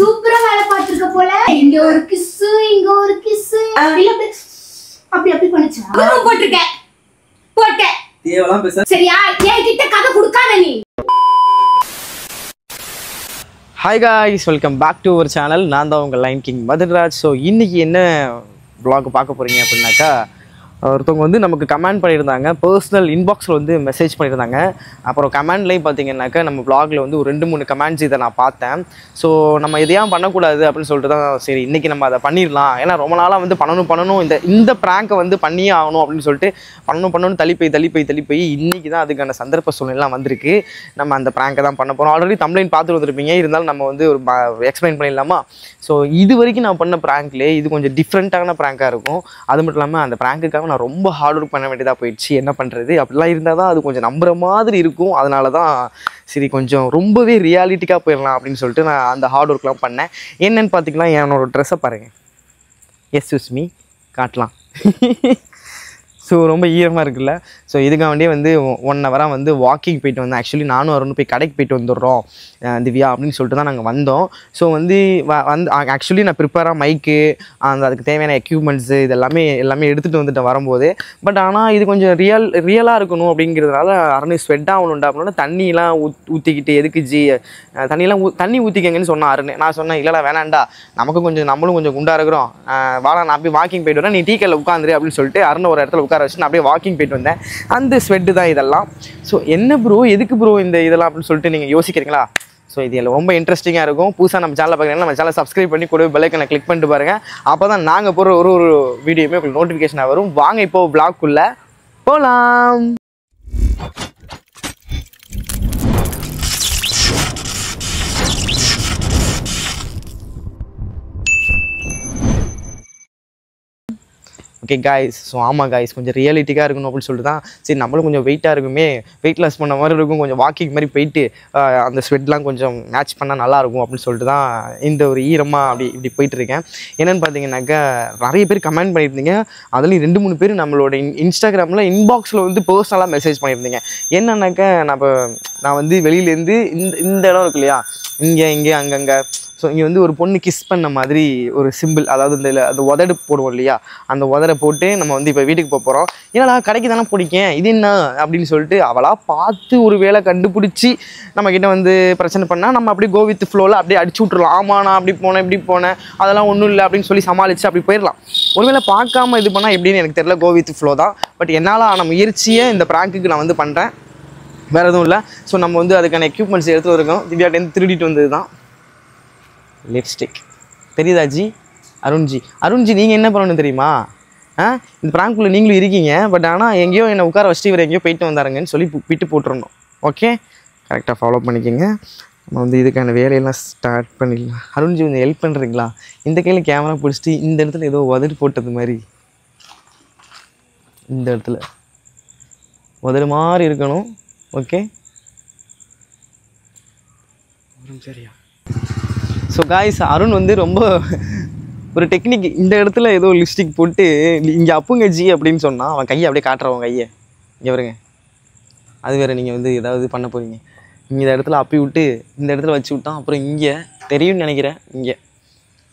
சூப்பரா வேலை பார்த்திருக்க போல. இங்க ஒரு கிஸ், இங்க ஒரு கிஸ். அப்படி பண்ணுச்சா? குரு போட்டுட்டேன். தேவலாம் பேச. சரியா? ஏன் கிட்ட கதை கொடுக்காத நீ. Hi guys, welcome back to our channel. நான் தான் உங்கள் லைன் கிங் மதுராஜ். ஸோ இன்றைக்கி என்ன vlog பார்க்க போகிறீங்க அப்படின்னாக்கா, ஒருத்தவங்க வந்து நமக்கு கமெண்ட் பண்ணியிருந்தாங்க, பர்சனல் இன்பாக்ஸில் வந்து மெசேஜ் பண்ணியிருந்தாங்க. அப்புறம் கமெண்ட்லேயும் பார்த்தீங்கன்னாக்கா நம்ம vlogல வந்து ஒரு 2-3 கமெண்ட்ஸ் இதை நான் பார்த்தேன். ஸோ நம்ம இதையும் பண்ணக்கூடாது அப்படின்னு சொல்லிட்டு தான் சரி இன்றைக்கி நம்ம அதை பண்ணிடலாம். ஏன்னா ரொம்ப நாளாக வந்து பண்ணணும் இந்த ப்ராங்கை வந்து பண்ணியே ஆகணும் அப்படின்னு சொல்லிட்டு பண்ணணும்னு தள்ளி போய் இன்றைக்கி தான் அதுக்கான சந்தர்ப்ப சூழ்நிலாம் வந்திருக்கு. நம்ம அந்த ப்ராங்கை தான் பண்ண போகிறோம். ஆல்ரெடி தம்ப்லைன் பார்த்துட்டு வந்திருப்பீங்க, இருந்தாலும் நம்ம வந்து ஒரு எக்ஸ்பிளைன் பண்ணிடலாமா? ஸோ இது வரைக்கும் நான் பண்ண ப்ராங்க்லேயே இது கொஞ்சம் டிஃப்ரெண்ட்டான ப்ராங்காக இருக்கும். அது மட்டும் இல்லாமல் அந்த ப்ராங்குக்காக நான் ரொம்ப ஹார்ட் ஒர்க் பண்ண வேண்டியதாக போயிடுச்சு. என்ன பண்ணுறது, அப்படிலாம் இருந்தால் தான் அது கொஞ்சம் நம்புகிற மாதிரி இருக்கும். அதனால தான் சரி கொஞ்சம் ரொம்பவே ரியாலிட்டிக்காக போயிடலாம் அப்படின்னு சொல்லிட்டு நான் அந்த ஹார்ட் ஒர்க்லாம் பண்ணேன். என்னென்னு பார்த்தீங்கன்னா, என்னோட ட்ரெஸ்ஸை பாருங்கள். எஸ் மீ காட்டலாம். ஸோ ரொம்ப ஈரமாக இருக்குல்ல. ஸோ இதுக்காக வேண்டியே வந்து 1 ஹவராக வந்து வாக்கிங் போயிட்டு வந்தேன். ஆக்சுவலி நானும் அருணும் போய் கடைக்கு போயிட்டு வந்துடுறோம் திவ்யா அப்படின்னு சொல்லிட்டு தான் நாங்கள் வந்தோம். ஸோ வந்து ஆக்சுவலி நான் ப்ரிப்பேராக மைக்கு அதுக்கு தேவையான எக்யூப்மெண்ட்ஸு எல்லாமே எடுத்துகிட்டு வந்துட்டேன் வரும்போது. பட் ஆனால் இது கொஞ்சம் ரியலாக இருக்கணும் அப்படிங்கிறதுனால அருண் ஸ்வெட் ஆகணுண்டா அப்படின்னா தண்ணியெலாம் ஊற்றிக்கிட்டு எதுக்கு தண்ணி ஊற்றிக்கங்கன்னு சொன்னான் அருண். நான் சொன்னேன் இல்லைடா வேணாண்டா, நம்மளும் கொஞ்சம் குண்டாக இருக்கிறோம், வாடா நான் போய் வாக்கிங் போயிட்டு வரேன், நீ டீ கடையில் உட்காந்துரு அப்படின்னு சொல்லிட்டு அருண் ஒரு இடத்துல உட்கார வச்சு நான் அப்படியே வாக்கிங் போயிட்டு வந்தேன். அந்த ஸ்வெட்டு தான் இதெல்லாம். ஸோ என்ன ப்ரோ, எதுக்கு ப்ரோ இதெல்லாம் அப்படின்னு சொல்லிட்டு நீங்கள் யோசிக்கிறீங்களா? ஸோ இது ரொம்ப இன்ட்ரெஸ்டிங்காக இருக்கும். புதுசாக நம்ம சேனலை பார்க்குறீங்கன்னா நம்ம சேனலை சப்ஸ்கிரைப் பண்ணி கூட பெல் ஐக்கனை கிளிக் பண்ணிட்டு பாருங்கள். அப்போ தான் நாங்கள் போகிற ஒரு வீடியோமே உங்களுக்கு நோட்டிஃபிகேஷனாக வரும். வாங்க இப்போது vlogக்குள்ளே போகலாம். ஓகே காய்ஸ், ஸோ ஆமாம் காய்ஸ், கொஞ்சம் ரியாலிட்டிக்காக இருக்கணும் அப்படின்னு சொல்லிட்டு தான் சரி நம்மளும் கொஞ்சம் வெயிட்டாக இருக்குமே, வெயிட் லாஸ் பண்ண மாதிரி இருக்கும், கொஞ்சம் வாக்கிங் மாதிரி போயிட்டு அந்த ஸ்வெட்லாம் கொஞ்சம் மேட்ச் பண்ணால் நல்லாயிருக்கும் அப்படின்னு சொல்லிட்டு தான் இந்த ஒரு ஈரமாக இப்படி போயிட்டுருக்கேன். என்னென்னு பார்த்தீங்கன்னாக்கா, நிறைய பேர் கமெண்ட் பண்ணியிருந்தீங்க. அதுலேயும் 2-3 பேர் நம்மளோட இன்ஸ்டாகிராமில் இன்பாக்ஸில் வந்து பர்சனலாக மெசேஜ் பண்ணியிருந்தீங்க. என்னன்னாக்கா, நான் வந்து வெளியிலேருந்து இந்த இடம் இருக்கு இல்லையா, இங்கே அங்கங்கே, ஸோ இங்கே வந்து ஒரு பொண்ணு கிஸ் பண்ண மாதிரி ஒரு சிம்பிள், அதாவது அந்த உதடு போடுவோம் இல்லையா, அந்த உதடை போட்டு நம்ம வந்து இப்போ வீட்டுக்கு போகிறோம். ஏன்னா கடைக்கு தானே பிடிக்கேன், இது என்ன அப்படின்னு சொல்லிட்டு அவளாக பார்த்து ஒரு வேலை கண்டுபிடிச்சி நம்மக்கிட்ட வந்து பிரச்சனை பண்ணால் நம்ம அப்படியே கோ வித் ஃப்ளோவில் அப்படியே அடிச்சு விட்ருலாம். ஆமாம் நான் அப்படி போனேன் இப்படி போனேன் அதெல்லாம் ஒன்றும் இல்லை அப்படின்னு சொல்லி சமாளித்து அப்படி போயிடலாம். ஒருவேளை பார்க்காம இது பண்ணால் எப்படின்னு எனக்கு தெரியல, கோ வித் ஃப்ளோ தான். பட் என்னால் ஆன முயற்சியை இந்த ப்ராங்குக்கு நான் வந்து பண்ணுறேன், வேறு எதுவும் இல்லை. ஸோ நம்ம வந்து அதுக்கான எக்யூப்மெண்ட்ஸ் எடுத்துகிட்டு இருக்கோம். திவ்யாட்டேருந்து திருடிட்டு வந்தது தான் லிப்ஸ்டிக். தெரியுதா ஜி? அருண்ஜி நீங்கள் என்ன பண்ணணும் தெரியுமா? இந்த ப்ராங்க்குள்ளே நீங்களும் இருக்கீங்க, பட் ஆனால் எங்கேயோ என்னை உட்கார வச்சுட்டு இவர் எங்கேயோ போயிட்டு வந்தாருங்கன்னு சொல்லி விட்டு போட்டுருணும். ஓகே, கரெக்டாக ஃபாலோ பண்ணிக்கோங்க. நம்ம வந்து இதுக்கான வேலையெல்லாம் ஸ்டார்ட் பண்ணிடலாம். அருண்ஜி கொஞ்சம் ஹெல்ப் பண்ணுறீங்களா? இந்த கையில் கேமரா பிடிச்சிட்டு இந்த இடத்துல ஏதோ உதடு போட்டது மாதிரி, இந்த இடத்துல உதடு மாதிரி இருக்கணும். ஓகே சரியா? ஸோ காய்ஸ், அருண் வந்து ரொம்ப ஒரு டெக்னிக், இந்த இடத்துல ஏதோ லிப்ஸ்டிக் போட்டு இங்கே அப்புங்க ஜி அப்படின்னு சொன்னால் அவன் கையை அப்படியே காட்டுறவன் கையை இங்கே வருங்க. அது வேறு, நீங்கள் வந்து ஏதாவது பண்ண போகிறீங்க, இங்கே இந்த இடத்துல அப்பி விட்டு இந்த இடத்துல வச்சு விட்டான். அப்புறம் இங்கே தெரியும்னு நினைக்கிறேன். இங்கே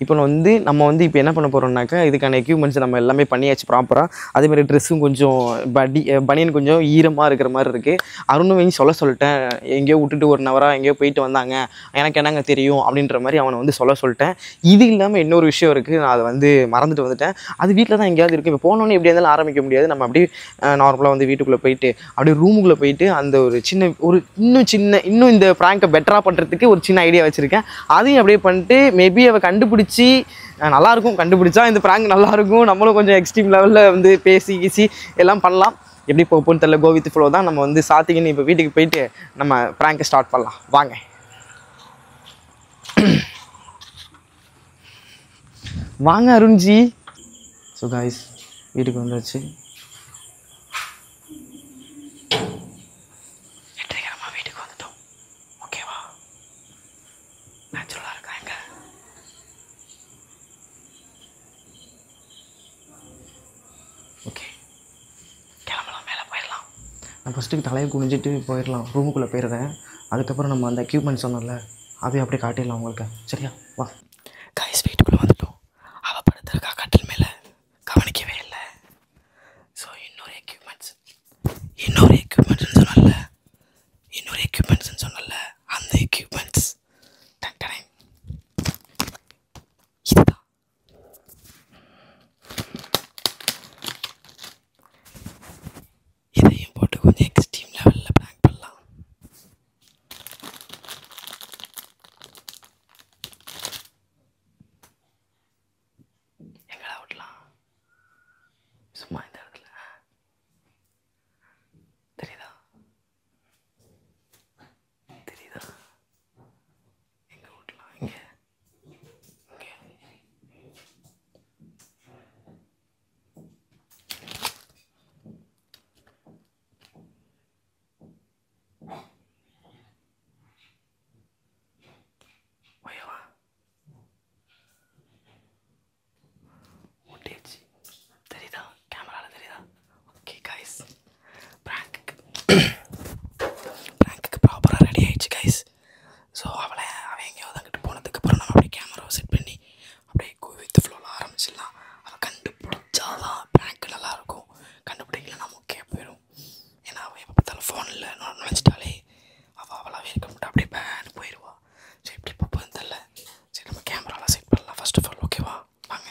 இப்போ நம்ம வந்து இப்போ என்ன பண்ண போகிறோம்னாக்கா, இதுக்கான எக்யூப்மெண்ட்ஸ் நம்ம எல்லாமே பண்ணியாச்சு ப்ராப்பராக. அதேமாதிரி ட்ரெஸ்ஸும் கொஞ்சம் பனியன் கொஞ்சம் ஈரமாக இருக்கிற மாதிரி இருக்குது. அருணும் வாங்கி சொல்லிட்டேன், எங்கேயோ விட்டுட்டு 1 ஹவராக எங்கேயோ போயிட்டு வந்தாங்க, எனக்கு என்னங்க தெரியும் அப்படின்ற மாதிரி அவனை வந்து சொல்லிட்டேன். இது இல்லாமல் இன்னொரு விஷயம் இருக்குது, நான் அதை வந்து மறந்துட்டு வந்துட்டேன். அது வீட்டில் தான் எங்கேயாவது இருக்குது. இப்போ போனோன்னே எப்படியா இருந்தாலும் ஆரம்பிக்க முடியாது. நம்ம அப்படியே நார்மலாக வந்து வீட்டுக்குள்ளே போயிட்டு அப்படியே ரூமுக்குள்ளே போயிட்டு அந்த இன்னும் இந்த ப்ராங்கை பெட்டராக பண்ணுறதுக்கு ஒரு சின்ன ஐடியா வச்சுருக்கேன். அதையும் அப்படியே பண்ணிட்டு மேபி அவள் கண்டுபிடிச்சி நல்லாயிருக்கும், கண்டுபிடிச்சா இந்த ப்ராங்க் நல்லாயிருக்கும், நம்மளும் கொஞ்சம் எக்ஸ்ட்ரீம் லெவலில் வந்து பேசி எல்லாம் பண்ணலாம். எப்படி போகணும்னு தெரியல, கோ வித் ஃப்ளோ தான். நம்ம வந்து சாத்திக்கின்னு இப்போ வீட்டுக்கு போயிட்டு நம்ம ப்ராங்கை ஸ்டார்ட் பண்ணலாம். வாங்க அருண்ஜி. ஸோ காய்ஸ், வீட்டுக்கு வந்தாச்சு. வீட்டுக்கு வந்துட்டோம். ஓகேவா? நேச்சுரலாக இருக்காங்க. ஓகே, கிளம்பலாம், மேலே போயிடலாம். நான் ஃபஸ்ட்டுக்கு தலையை குனிஞ்சிட்டு போயிடலாம், ரூமுக்குள்ளே போயிடுறேன். அதுக்கப்புறம் நம்ம அந்த எக்யூப்மெண்ட் சொன்னோம்ல, அதையும் அப்படியே காட்டிடலாம் உங்களுக்கு. சரியா? வா கைஸ், வீட்டுக்குள்ளே வந்துட்டோம். அவள் படுத்துருக்கா கட்டில் மேலே, கவனிக்கவே இல்லை. ஸோ இன்னொரு எக்யூப்மெண்ட்ஸ்னு சொன்னல அந்த எக்யூப்மெண்ட்ஸ் இதுதான். இதையும் போட்டு கொஞ்சம் எக்ஸ்ட்ரீம் லெவலில் ப்ராங்க் பண்ணலாம். எங்களை விடலாம் சும்மா இந்த இடத்துல. தெரியுதா? எங்க விடலாம்? இங்கே தெரியுதா? கேமரால தெரியுதா? ஓகே கைஸ், பிராங்க்குக்கு ப்ராப்பராக ரெடி ஆயிடுச்சு கைஸ். ஸோ அவன் எங்கேயாவது அங்கிட்டு போனதுக்கப்புறம் நம்ம அப்படியே கேமராவை செட் பண்ணி அப்படியே வித் ஃப்ளோவில் ஆரம்பிச்சிடலாம். அவன் கண்டுபிடிச்சாதான் பிராங்க் நல்லாயிருக்கும். கண்டுபிடிக்கலன்னா முக்கிய போயிடும். ஏன்னா அவன் எப்போ பார்த்தாலும் ஃபோனில் நினச்சிட்டாலே அவளாவே இருக்க மாட்டா, அப்படியே பேன்னு போயிடுவா. ஸோ எப்படி பார்ப்போம் தெரியல. சரி, நம்ம கேமராவில் செட் பண்ணலாம் ஃபர்ஸ்ட் ஆஃப் ஆல். ஓகேவா? வாங்க.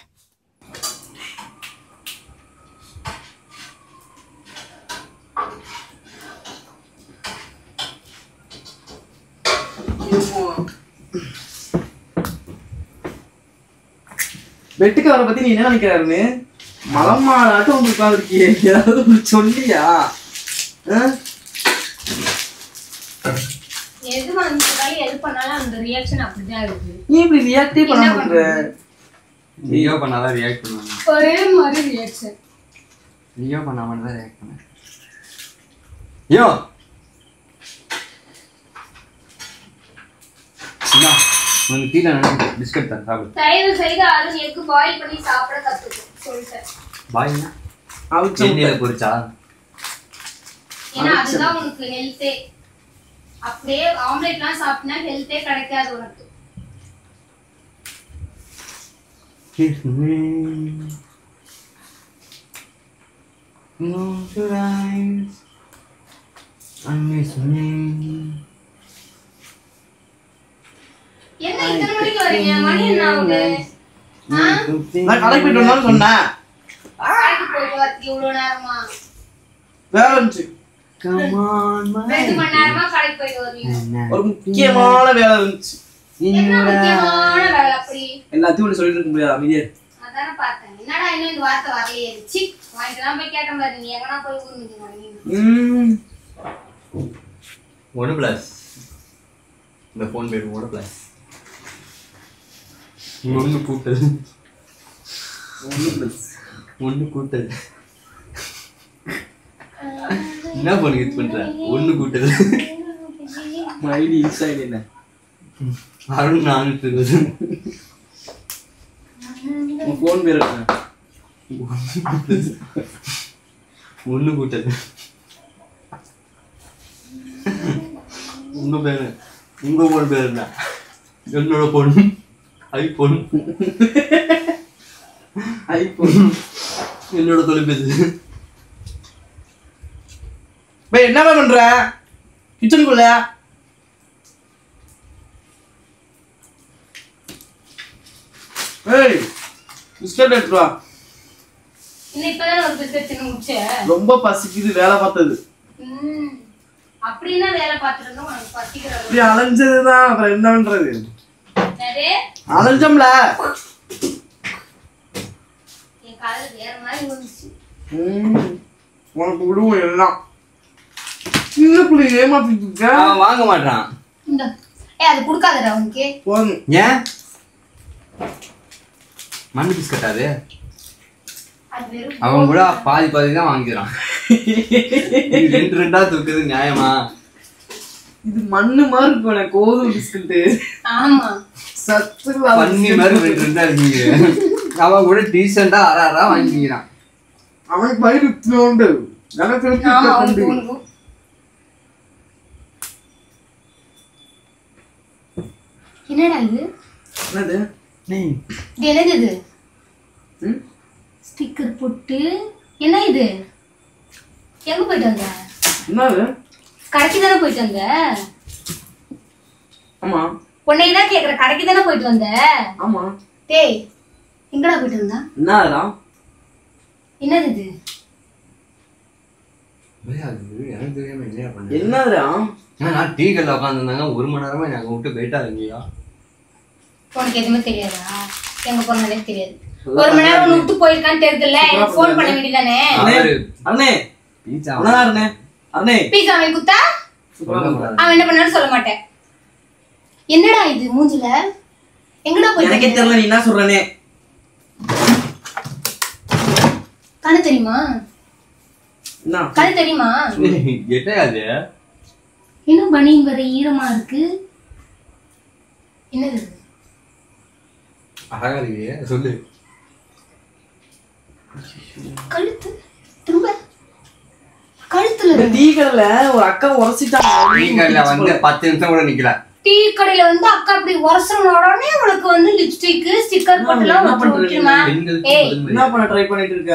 பெட்டுக்கு அவரை பத்தி நீ என்ன நினைக்கிறாருன்னு மலமாடாட்டம் வந்து உட்காந்துருக்கிய. ஏதாவது சொல்லியா? எது வந்தாலும் எது பண்ணாலும் அந்த ரியாக்ஷன் அப்படிதான் இருக்கு. நீ இப்படி ரியாக்டே பண்ண மாட்டேற. நீயோ பண்ணாதான் ரியாக்ட் பண்ணுவாங்க. ஒரே மாதிரி ரியாக்ஷன். நீயோ பண்ணாம தான் ரியாக்ட் பண்ண. யோ என்ன உனக்கு டீல பிஸ்கட் தான் சாப்பிடு. தயவு செய்து அருண் எக்கு பாயில் பண்ணி சாப்பிட கத்துக்கோ சொல்லிட்டேன். பாய்னா அவுச்சு எண்ணெயில பொரிச்சா? ஏன்னா அதுதான் உனக்கு ஹெல்த்தே. அப்படியே ஆம்லெட்லாம் சாப்பிட்டா ஹெல்த்தே கிடைக்காது உனக்கு. என்ன இத்தனை மணிக்கு வரீங்க? மணி என்ன ஆகுது? நான் கடைக்கு போயிட்டு வந்தாலும் சொன்னேன். கடைக்கு போயிட்டு வரதுக்கு இவ்வளவு நேரமா? வேலை இருந்துச்சு. 2 மணி நேரமா கடைக்கு போயிட்டு வரீங்க. ஒரு முக்கியமான வேலை இருந்துச்சு. என்ன முக்கியமான வேலை அப்படி? எல்லாத்தையும் ஒன்று சொல்லிட்டு இருக்க முடியாது. அமைதியா அதானே பார்த்தேன். என்னடா இன்னும் இந்த வார்த்தை வரலையே? சி வாங்கிட்டு போய் கேட்ட மாதிரி நீ எங்கனா போய் ஊருங்க. 1+ இந்த போன் பேர் 1+. 1 கூட்டல் 1 கூட்டல் என்ன பண்ணி இது பண்ற? 1 கூட்டல் மைடி இன்சைட் என்ன அருண் நான் இருக்குது. உன் போன் பேர் என்ன? 1 கூட்டல் உங்க பேரு உங்க போன் பேர் என்ன? என்னோட பொண்ணு ஐபோன். என்னோட தொலைபேசி. பே என்ன பண்ற? கிச்சனுக்குள்ள ஏய் பிஸ்கட் எடுத்து வா. இன்னைக்கு இப்பதான் ஒரு பிஸ்கட் தின்னு முடிச்சேன். ரொம்ப பசிக்குது வேலை பார்த்தது. அப்படின்னா வேலை பார்த்துட்டு இருந்தா உனக்கு பசிக்கிறது. இப்படி அலைஞ்சதுதான் அப்புறம் என்ன பண்றது? என்னடே அலைஞ்சோம்ல. என் கால வேற மாதிரி வந்துச்சு. உனக்கு விடுவோம் எல்லாம். சின்ன பிள்ளை ஏமாத்திட்டு இருக்க. அவன் வாங்க மாட்டான். இந்த அது கொடுக்காதடா உனக்கு. போதும். ஏன் மண்ணு பிஸ்கட் அது? அவன் கூட பாதி பாதி தான் வாங்கிக்கிறான். 2 தூக்குது நியாயமா? இது மண்ணு மாதிரி இருக்கும். கோதுமை பிஸ்கட்டு. ஆமா சத்து பண்ணி மாதிரி 2 இருக்கீங்க. அவன் கூட டீசெண்டா அரை வாங்கிக்கிறான். அவனுக்கு பயிர் உண்டு. என்னடா இது? என்னது இது என்னது இது? ஸ்டிக்கர் போட்டு என்ன இது? எங்க போயிட்டு வந்த? என்னது? கடைக்கு தானே போயிட்டு வந்த? ஆமா. உன்னை தான் கேக்குற, கடைக்கு தானே போயிட்டு வந்த? ஆமா. டேய் எங்கடா போயிட்டு வந்தா? என்னடா? என்னது இது? எனக்கு தெரியாம என்ன பண்ண? என்னடா? நான் டீ கடையில் உட்காந்துருந்தாங்க 1 மணி நேரமா எனக்கு விட்டு போயிட்டா இல்லையா? உனக்கு எதுவுமே தெரியாதா? எங்க போறதுனே தெரியாது. 1 மணி நேரம் விட்டு போயிருக்கான்னு தெரியல. எனக்கு ஃபோன் பண்ண வேண்டியதானே. அண்ணே பீட்சா அண்ணே அண்ணே பீட்சா வாங்கி குத்தா அவன் என்ன பண்ணான்னு சொல்ல மாட்டேன். என்னடா இது மூஞ்சில? எங்கடா போய்? எனக்கே தெரியல நீ என்ன சொல்றனே. கண்ணு தெரியுமா? என்ன கண்ணு தெரியுமா? எட்டையாது இன்னும் பனியின் வர ஈரமா இருக்கு. என்னது? அழகா இருக்கு, சொல்லு. கழுத்து திரும்ப கழுத்துல டீ கடையில ஒரு அக்கா உரசிட்டாங்க. டீ கடையில வந்து 10 நிமிஷம் கூட நிக்கல. டீ கடையில வந்து அக்கா இப்படி உரசன உடனே உனக்கு வந்து லிப்ஸ்டிக் ஸ்டிக்கர் போட்டுலாம் ஊத்திடுமா? ஏய் என்ன பண்ண ட்ரை பண்ணிட்டு இருக்க?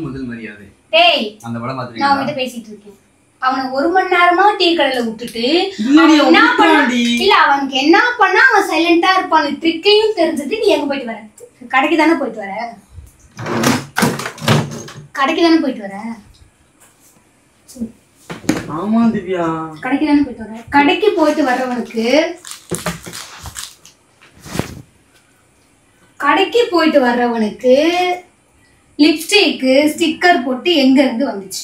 முதல் மரியாதை. டேய் அந்த படம் நான் பாத்துறீங்களா? உன்கிட்ட பேசிட்டு இருக்கேன். அவனை 1 மணி நேரமா டீ கடையில விட்டுட்டு இல்லடி, அவன் என்ன அவன் பண்ணா? விட்டான்டி. இல்ல அவனுக்கு என்ன பண்ணா அவன் சைலண்டா இருப்பான். ட்ரிக்கையும் தெரிஞ்சுட்டு நீ எங்க போயிட்டு வர? கடைக்கு தானே போயிட்டு வர? கடைக்கு தானே போயிட்டு வர? ஆமா திவ்யா, கடைக்கு தானே போயிட்டு வர? கடைக்கு போயிட்டு வர்றவனுக்கு லிப்ஸ்டிக் ஸ்டிக்கர் போட்டு எங்க இருந்து வந்துச்சு?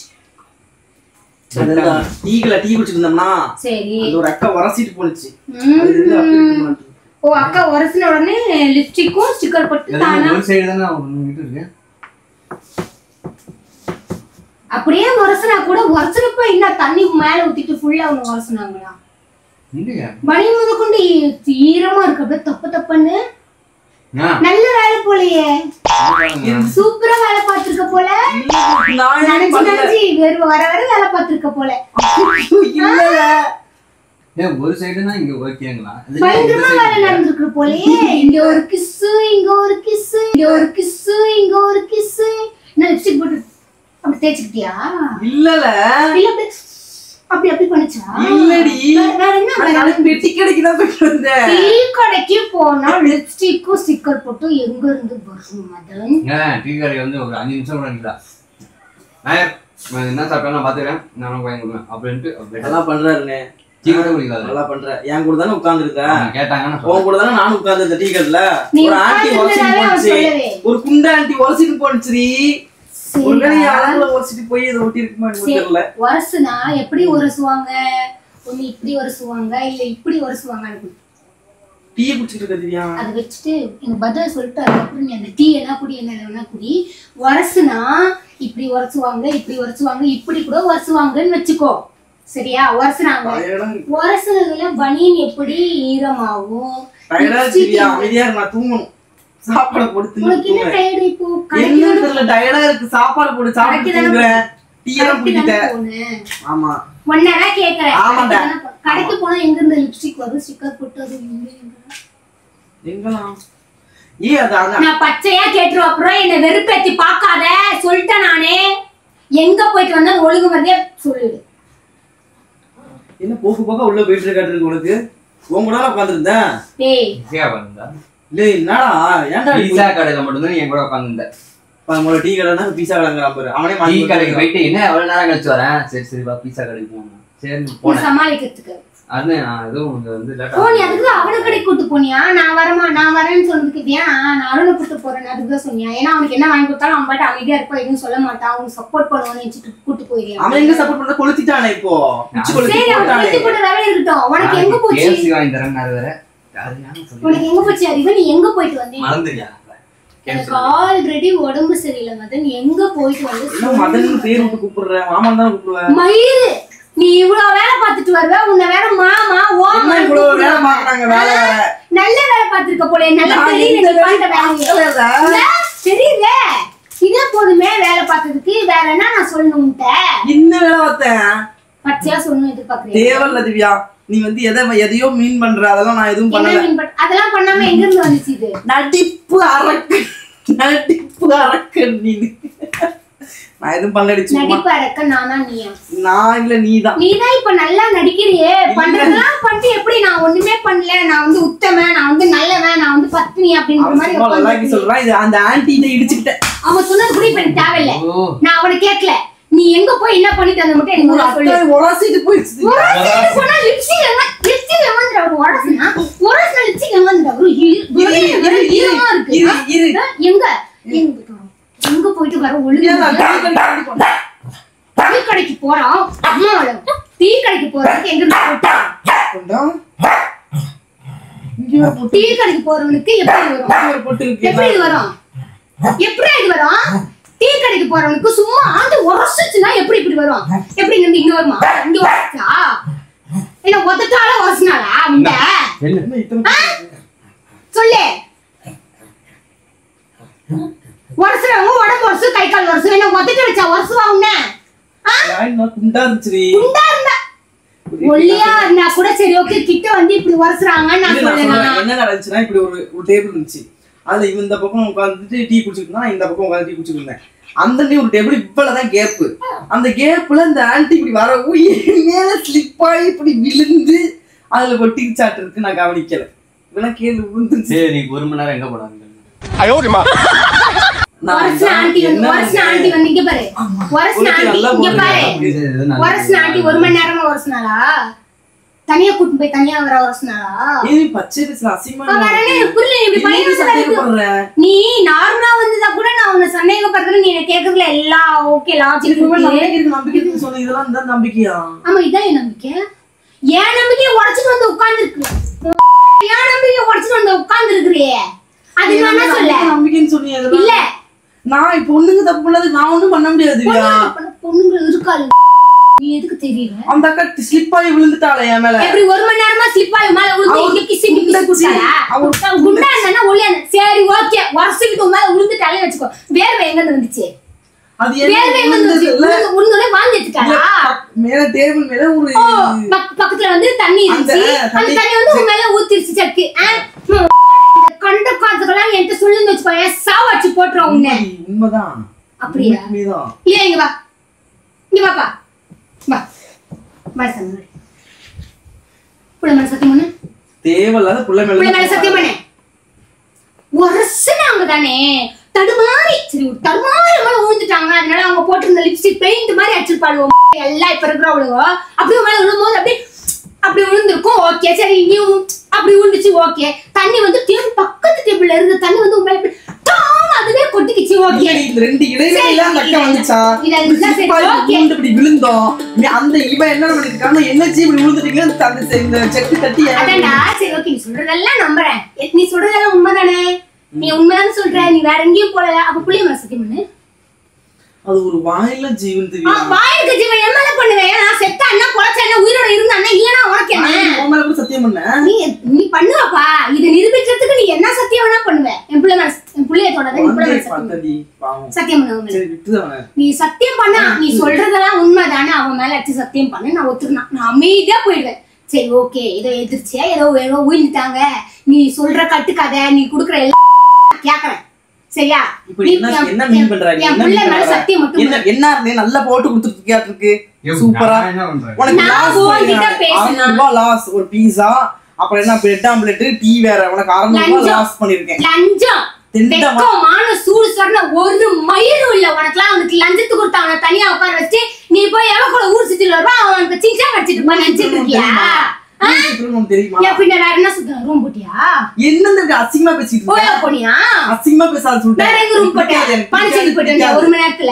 டீ குடிச்சிட்டு இருந்தோம்னா சரி, அது ஒரு அக்கா உரசிட்டு போனுச்சு. ஓ அக்கா உரசின உடனே லிப்ஸ்டிக்கும் ஸ்டிக்கர் போட்டு தானா ஒரு சைடு தானே உன்கிட்ட இருக்கு. அப்படியே உரசினா கூட உரசினப்ப என்ன தண்ணி மேல ஊத்திட்டு ஃபுல்லா அவனு உரசினாங்களா? இல்லையா? மணி முத கொண்டு ஈரமா இருக்கு, அப்படியே தப்புன்னு. நல்ல வேலை போலயே, சூப்பரா வேலை பார்த்திருக்க போல. நினைச்சு வெறும் வர வர வேலை பார்த்திருக்க போல. ஒரு சைடுனா இங்க ஓகேங்களா? பயங்கரமா வேலை நடந்திருக்கு போலயே. இங்க ஒரு கிஸ், இங்க ஒரு கிஸ், இங்க ஒரு கிஸ், இங்க ஒரு கிஸ். என்ன லிப்ஸ்டிக் போட்டு அப்படி தேய்ச்சிக்கிட்டியா? இல்லல இல்ல அப்படி பண்ணிச்சா? இல்லடி, வேற என்ன? பெட்டி கடைக்கு தான் போயிட்டு வந்தேன். டீ கடைக்கு போனா லிப்ஸ்டிக்கும் ஸ்டிக்கர் போட்டு எங்க இருந்து வரும் மதன்? டீ கடை வந்து ஒரு 5 நிமிஷம் கூட நிக்கல. நான் என்ன சாப்பிட்டா நான் பாத்துக்கிறேன், நானும் வாங்கி கொடுப்பேன் அப்படின்ட்டு நல்லா பண்றாருண்ணே. டீ கூட குடிக்காது. நல்லா பண்ற. என் கூட தானே உட்கார்ந்துருக்க, கேட்டாங்கன்னா உன் கூட தானே நானும் உட்கார்ந்து டீ கடையில. நீ ஒரு ஆண்டி உரசிட்டு போனுச்சு, ஒரு குண்டா ஆண்டி உரசிட்டு போனுச்சு. ஒருவேளை யாரால உரசிட்டு போய் இதை ஒட்டி இருக்குமா தெரியல. உரசுனா எப்படி உரசுவாங்க? ஒண்ணு இப்படி உரசுவாங்க, இல்ல இப்படி உரசுவாங்க. டீ குடிச்சிட்டு இருக்க திவ்யா. அதை வச்சுட்டு எங்க பதில் சொல்லிட்டு அதுக்கப்புறம் நீ அந்த டீ என்ன குடி என்ன வேணா குடி. உரசுனா இப்படி உரசுவாங்க, இப்படி உரசுவாங்க, இப்படி கூட உரசுவாங்கன்னு வச்சுக்கோ. சரியா? உரசுனாங்க. உரசுனதுல பனியன் எப்படி ஈரமாகும்? நான் தூங்கணும், சாப்பாடு போட்டு உனக்கு என்ன டயர்ட்? இப்போ டயர்டா இருக்கு, சாப்பாடு போட்டு சாப்பிட்டு டீ எல்லாம் குடிக்கிட்டேன். ஆமா ஒன்னதான் கேக்குறேன். ஆமாடா. கடைக்கு போனா எங்க இருந்து லிப்ஸ்டிக் வரும், ஸ்டிக்கர் போட்டு அது எங்கலாம்? ஏ அதான் நான் பச்சையா கேட்டுரு. அப்புறம் என்ன வெறுப்பேத்தி பாக்காத சொல்லிட்டேன் நானே. எங்க போயிட்டு வந்தா ஒழுங்கு மாதிரியே சொல்லிடு. என்ன போக்கு போக்க உள்ள போயிட்டு இருக்காட்டு உனக்கு? உன் கூட உட்காந்துருந்தேன். டேய் இல்ல என்னடா, ஏன்டா பீஸா கடையில மட்டும் தான் என் கூட உட்காந்துருந்தேன். டீ கடைனா பீஸா கடைங்கிறான் பாரு. அவனே டீ கடைக்கு போயிட்டு என்ன எவ்வளவு நேரம் கழிச்சு வரேன். சரி வா பீஸா கடைக்கு போனேன். சரி போனேன் சமாளிக்கிறதுக்கு. அது நான் எதுவும் வந்து போனி அதுக்கு அவனை கடைக்கு கூட்டு போனியா? நான் வரேன்னு சொன்னதுக்கு ஏன் நான் அருணை கூட்டு போறேன் அதுக்குதான் சொன்னியா? ஏன்னா அவனுக்கு என்ன வாங்கி கொடுத்தாலும் அவன் பாட்டு அமைதியா இருப்பா, எதுவும் சொல்ல மாட்டான். அவனுக்கு சப்போர்ட் பண்ணுவான்னு நினைச்சிட்டு கூட்டு போயிருக்கேன். அவன் எங்க சப்போர்ட் பண்ண கொளுத்திட்டானே இப்போ. சரி அவன் கொளுத்தி போட்ட வேலை இருக்கட்டும். உனக்கு எங்க போச்சு? கேஎஃப்சி வாங்கி தரேன் வேற. உனக்கு எங்க போச்சு அறிவு? நீ எங்க போயிட்டு வந்தீங்க? மறந்துறியா? எனக்கு ஆல்ரெடி உடம்பு சரியில்லை மதன். எங்க போயிட்டு வந்து மதன் பேர் விட்டு கூப்பிடுற? மாமா தான் கூப்பிடுவேன். மயிறு நீ இவ்வளவு வேலை பார்த்துட்டு வருவ, உன்னை வேற மாமா ஓமா இவ்வளவு வேலை பாக்குறாங்க. வேலை வேற நல்ல வேலை பார்த்திருக்க போல. நல்ல தெரியல தெரியல. இதே போதுமே வேலை பார்த்ததுக்கு. வேற என்ன நான் சொல்லணும்ட்ட? இந்த வேலை பார்த்தேன் பச்சையா சொல்லணும் எதிர்பார்க்கிறேன். தேவையில்ல திவ்யா. நீ வந்து எதையோ மீன் பண்ற, அதெல்லாம் நான் எதுவும் பண்ணல. அதெல்லாம் பண்ணாம எங்க இருந்து வந்துச்சு இது? நடிப்பு அரக்க நீ. நான் எதுவும் பண்ணலடி. நடிப்பு அரக்க நானா நீயா? நான் இல்ல, நீதான். நீதான் இப்ப நல்லா நடிக்கிறியே. பண்றதெல்லாம் பண்ணிட்டு எப்படி நான் ஒண்ணுமே பண்ணல, நான் வந்து உத்தமன், நான் வந்து நல்லவன், நான் வந்து பத்னி அப்படின்ற மாதிரி சொல்றான். இது அந்த ஆன்ட்டி இதை இடிச்சுக்கிட்டேன். அவன் சொன்னது கூட இப்ப எனக்கு தேவையில்லை. நான் அவனை கேட்கல. நீ எங்க போய் என்ன பண்ணிட்டு அந்த மட்டும் எனக்கு சொல்லு. உரசிட்டு போயிடுச்சு. போனா லிப்ஸ்டிக் எங்கன்ற ஒரு உரசுனா லிப்ஸ்டிக் எங்கன்ற ஒரு ஈரமா இருக்கு. எங்க போயிட்டு வர ஒழுங்கா டீ கடைக்கு போறோம். அம்மாவோட டீ கடைக்கு போறதுக்கு எங்க டீ கடைக்கு போறவனுக்கு எப்படி இது வரும்? எப்படி இது வரும்? டீ கடைக்கு போறவனுக்கு சும்மா ஆண்டு உரசுச்சுன்னா எப்படி இப்படி வரும்? எப்படி இங்க வருமா? இங்க உரசா என்ன ஒத்தட்டால உரசுனாலா? சொல்லு. உரசுறவங்க உடம்பு உரசு, கை கால் உரசு, என்ன ஒத்தட்ட வச்சா உரசுவாங்க? ஒல்லியா இருந்தா கூட சரி ஓகே, கிட்ட வந்து இப்படி உரசுறாங்கன்னு நான் சொல்லுறேன். என்ன நடந்துச்சுன்னா, இப்படி ஒரு டேபிள் இருந்துச்சு. அதுல இவன் இந்த பக்கம் உட்காந்துட்டு டீ குடிச்சிட்டு இருந்தான், இந்த பக்கம் உட்காந்து டீ குடிச்சிட்டு இருந்தேன். அந்த ஒரு டேபிள் இவ்வளவுதான் கேப்பு. அந்த கேப்ல இந்த ஆன்ட்டி இப்படி வரவும் மேல ஸ்லிப் ஆகி இப்படி விழுந்து அதுல கொட்டிச்சாட்டு இருக்கு. நான் கவனிக்கல. இவனா கேள்வி விழுந்துச்சு. சரி, 1 மணி நேரம் எங்க போனாங்க? தனியா கூட்டு போய் தனியா வர உரசுனாலா? நீ நார்மலா வந்ததா கூட நான் உன்னை சந்தேகப்படுறேன். நீ கேக்குறதுல எல்லாம் ஓகே லாஜிக் நம்பிக்கையா? ஆமா, இதான் என் நம்பிக்கை. என் நம்பிக்கையை உடைச்சிட்டு வந்து உட்கார்ந்து இருக்கு. என் நம்பிக்கையை உடைச்சிட்டு வந்து உட்கார்ந்து இருக்கிறியே, அது என்ன சொல்ல நம்பிக்கைன்னு சொன்னீங்க இல்ல? நான் பொண்ணுங்க தப்பு பண்ணது நான் ஒண்ணும் பண்ண முடியாது. பொண்ணுங்க இருக்காது. நீ எதுக்கு தெரியல? அந்த அக்கா ஸ்லிப் ஆகி விழுந்துட்டாளே என் மேல. எப்படி 1 மணி நேரமா ஸ்லிப் ஆகி மேல விழுந்து இங்க கிஸ் குடுத்தாளா? அவ குண்டா இருந்தா ஒல்லியா? சரி ஓகே, வருஷத்துக்கு மேல விழுந்துட்டாலே வெச்சுக்கோ. வேர்வை எங்க இருந்து வந்துச்சு? அது வேர்வை எங்க இருந்து வந்துச்சு? உன்னுல வாந்தி எடுத்துட்டாளா? மேல டேபிள் மேல ஒரு பக்கத்துல வந்து தண்ணி இருந்துச்சு. அந்த தண்ணி வந்து உன் மேல ஊத்திருச்சு சக்கு. கண்ட காத்துக்கலாம் என்கிட்ட சொல்லுங்க வச்சுக்கோ, சாவாச்சு போட்டுறோம் உன்னை. உண்மைதான். அப்படியா? இல்ல இங்க வா, இங்க வாப்பா, வா வா. சந்தோஷம். புள்ள மேல சத்தியம் பண்ணு. தேவையில்லாத புள்ள மேல சத்தியம் பண்ணு. உரசுனாங்க தானே, தடுமாறி. சரி, ஒரு தடுமாறி மேல விழுந்துட்டாங்க. அதனால அவங்க போட்டிருந்த லிப்ஸ்டிக் பெயிண்ட் மாதிரி அடிச்சிருப்பாளுவோ எல்லாம் இப்ப இருக்கிறவளுவோ. அப்படியே மேல விழும்போது அப்படி விழுந்திருக்கும். ஓகே சரி, நீயும் அப்படி விழுந்துச்சு. ஓகே, தண்ணி வந்து டேபிள் பக்கத்து டேபிள்ல இருந்த தண்ணி வந்து உங்க மேல அதுவே கொட்டிக்கிச்சு. ஓகே, இந்த ரெண்டு இடையில அந்த அக்கா வந்துச்சா, இப்படி விழுந்தோம். அந்த இவன் என்ன பண்ணிருக்காங்க, என்னச்சி இப்படி விழுந்துட்டீங்க இந்த செக்கு தட்டி. அடடா சரி ஓகே, நீ சொல்றதெல்லாம் நம்புறேன். நீ சொல்றதெல்லாம் உண்மைதானே? நீ உண்மைதானே சொல்ற, நீ வேற எங்கேயும் போல. அப்ப புள்ளிய மேல சத்தியம் பண்ணு. அது ஒரு வாயில ஜீவன் தெரியும். வாயில ஜீவன் என்ன பண்ணுவேன்? நான் செத்தா என்ன, பொழச்சா என்ன, உயிரோட இருந்தா என்ன, இல்லனா உனக்கு என்ன? உன் மேல கூட சத்தியம் பண்ண. நீ பண்ணுவப்பா. இத நிரூபிக்கிறதுக்கு நீ என்ன சத்தியம் வேணா பண்ணுவ. என் புள்ளைய தொடாத. நீ புள்ளைய சத்தியம் பண்ணு. சரி விட்டுதவனே. நீ சத்தியம் பண்ணா, நீ சொல்றதெல்லாம் உண்மைதானே, அவன் மேல அடிச்சு சத்தியம் பண்ணு. நான் ஒத்துறேன். நான் அமைதியா போயிடுவேன். சரி ஓகே, ஏதோ எதிர்ச்சியா ஏதோ உயிர்ந்துட்டாங்க. நீ சொல்ற கட்டுக்கதை, நீ குடுக்குற எல்லாம் கேக்குறேன். சரியா? என்ன மீன் பண்றாங்க? என் புள்ள மேல சத்தியம் மட்டும் என்ன நல்லா போட்டு கொடுத்துருக்கு. சூப்பரா. உனக்கு லாஸ் ஒரு பீஸா, அப்புறம் என்ன பிரெட் ஆம்லெட், டீ வேற. உனக்கு 600 ரூபாய் லாஸ் பண்ணிருக்கேன். லஞ்சம் வெக்கமான சூடு சொன்ன ஒரு மயிரும் இல்ல உனக்குலாம். அவனுக்கு லஞ்சத்துக்கு கொடுத்து அவனை தனியா உட்கார வச்சு நீ போய் எவ கூட ஊர் சுத்திட்டு வருவா, அவனுக்கு சிஞ்சா வச்சிட்டு போய் நினைச்சிட்டு இருக்கியா? பின்ன வேற என்ன சுத்தம்? ரூம் போட்டியா? என்ன அசிங்கமா பேசிட்டு போயா போனியா? அசிங்கமா பேசாத சொல்லிட்டு வேற எங்க ரூம் போட்டேன்? பணிச்சிட்டு போயிட்டேன் 1 மணி நேரத்துல.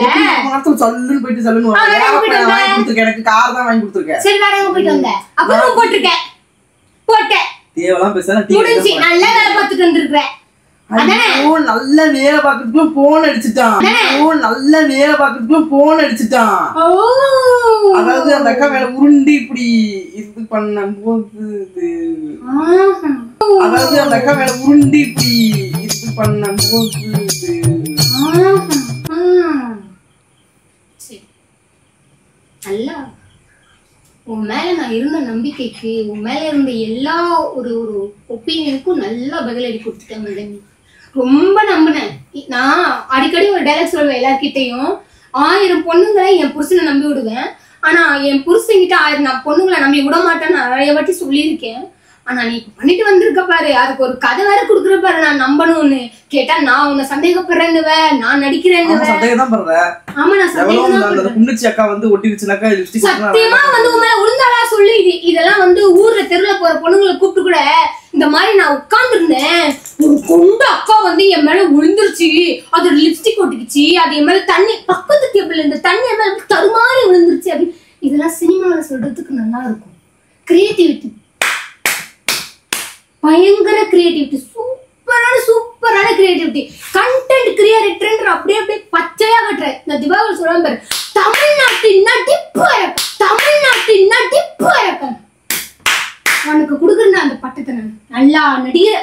சொல்லுன்னு போயிட்டு சொல்லுன்னு வாங்கி கொடுத்துருக்கேன். எனக்கு கார் தான் வாங்கி கொடுத்துருக்கேன். சரி வேற எங்க போயிட்டு வந்த? அப்ப ரூம் போட்டிருக்கேன். போட்டேன். தேவலாம் பேசாத. முடிஞ்சு நல்ல வேலை பார்த்துட்டு வந்திருக்கேன். நல்ல வேலை பாக்குறதுக்குள்ள போன் அடிச்சுட்டான். நல்ல வேலை பாக்குறதுக்குள்ள போன் அடிச்சுட்டான். அதாவது அந்த அக்கா மேல உருண்டி இப்படி இது பண்ணும்போது, அதாவது அந்த அக்கா மேல உருண்டி இப்படி இது பண்ணும்போது நல்லா உன் மேல நான் இருந்த நம்பிக்கைக்கு, உன் மேல இருந்த எல்லா ஒரு ஒப்பீனியனுக்கும் நல்லா பதிலடி கொடுத்துட்டேன் மதன். ரொம்ப நம்பினேன். நான் அடிக்கடி ஒரு டைலாக் சொல்லுவேன் எல்லார்கிட்டையும், 1000 பொண்ணுங்களை என் புருஷனை நம்பி விடுவேன், ஆனா என் புருஷன்கிட்ட 1000 நான் பொண்ணுங்களை நம்பி விட மாட்டேன்னு நிறைய வாட்டி சொல்லியிருக்கேன். ஆனா நீ பண்ணிட்டு வந்திருக்க பாரு, அதுக்கு ஒரு கதை வேற குடுக்குற பாரு. நான் நம்பணும்னு கேட்டா நான் உன்னை சந்தேகப்படுறேன்னுவ, நான் நடிக்கிறேன்னு. சந்தேகம் தான் பண்ற. ஆமா நான் சந்தேகம் தான் பண்றேன். குண்டிச்சி அக்கா வந்து ஒட்டிருச்சுனாக்கா சத்தியமா வந்து உன் மேல உளுந்தாளா சொல்லி இதெல்லாம் வந்து ஊர்ல தெருல போற பொண்ணுங்களை கூப்பிட்டு கூட இந்த மாதிரி நான் உட்கார்ந்து இருந்தேன், ஒரு கொண்டு அக்கா வந்து என் மேல விழுந்துருச்சு, அது லிப்ஸ்டிக் ஒட்டிக்குச்சு, அது என் மேல தண்ணி பக்கத்து டேபிள்ல இந்த தண்ணி என் மேல தருமாறி விழுந்துருச்சு அப்படி. இதெல்லாம் சினிமாவில சொல்றதுக்கு நல்லா இருக்கும். கிரியேட்டிவிட்டி, பயங்கர கிரியேட்டிவிட்டி, சூப்பரான கிரியேட்டிவிட்டி. கண்டென்ட் கிரியேட்டர் அப்படியே பச்சையா கட்டுற. இந்த திவாகர் சொல்றாங்க பாரு, தமிழ்நாட்டின் நடிப்பு அரக்கன், தமிழ்நாட்டின் நடிப்பு அரக்கன். உனக்கு கொடுக்குறேன் அந்த பட்டத்தை. நான் நல்லா நடிகை,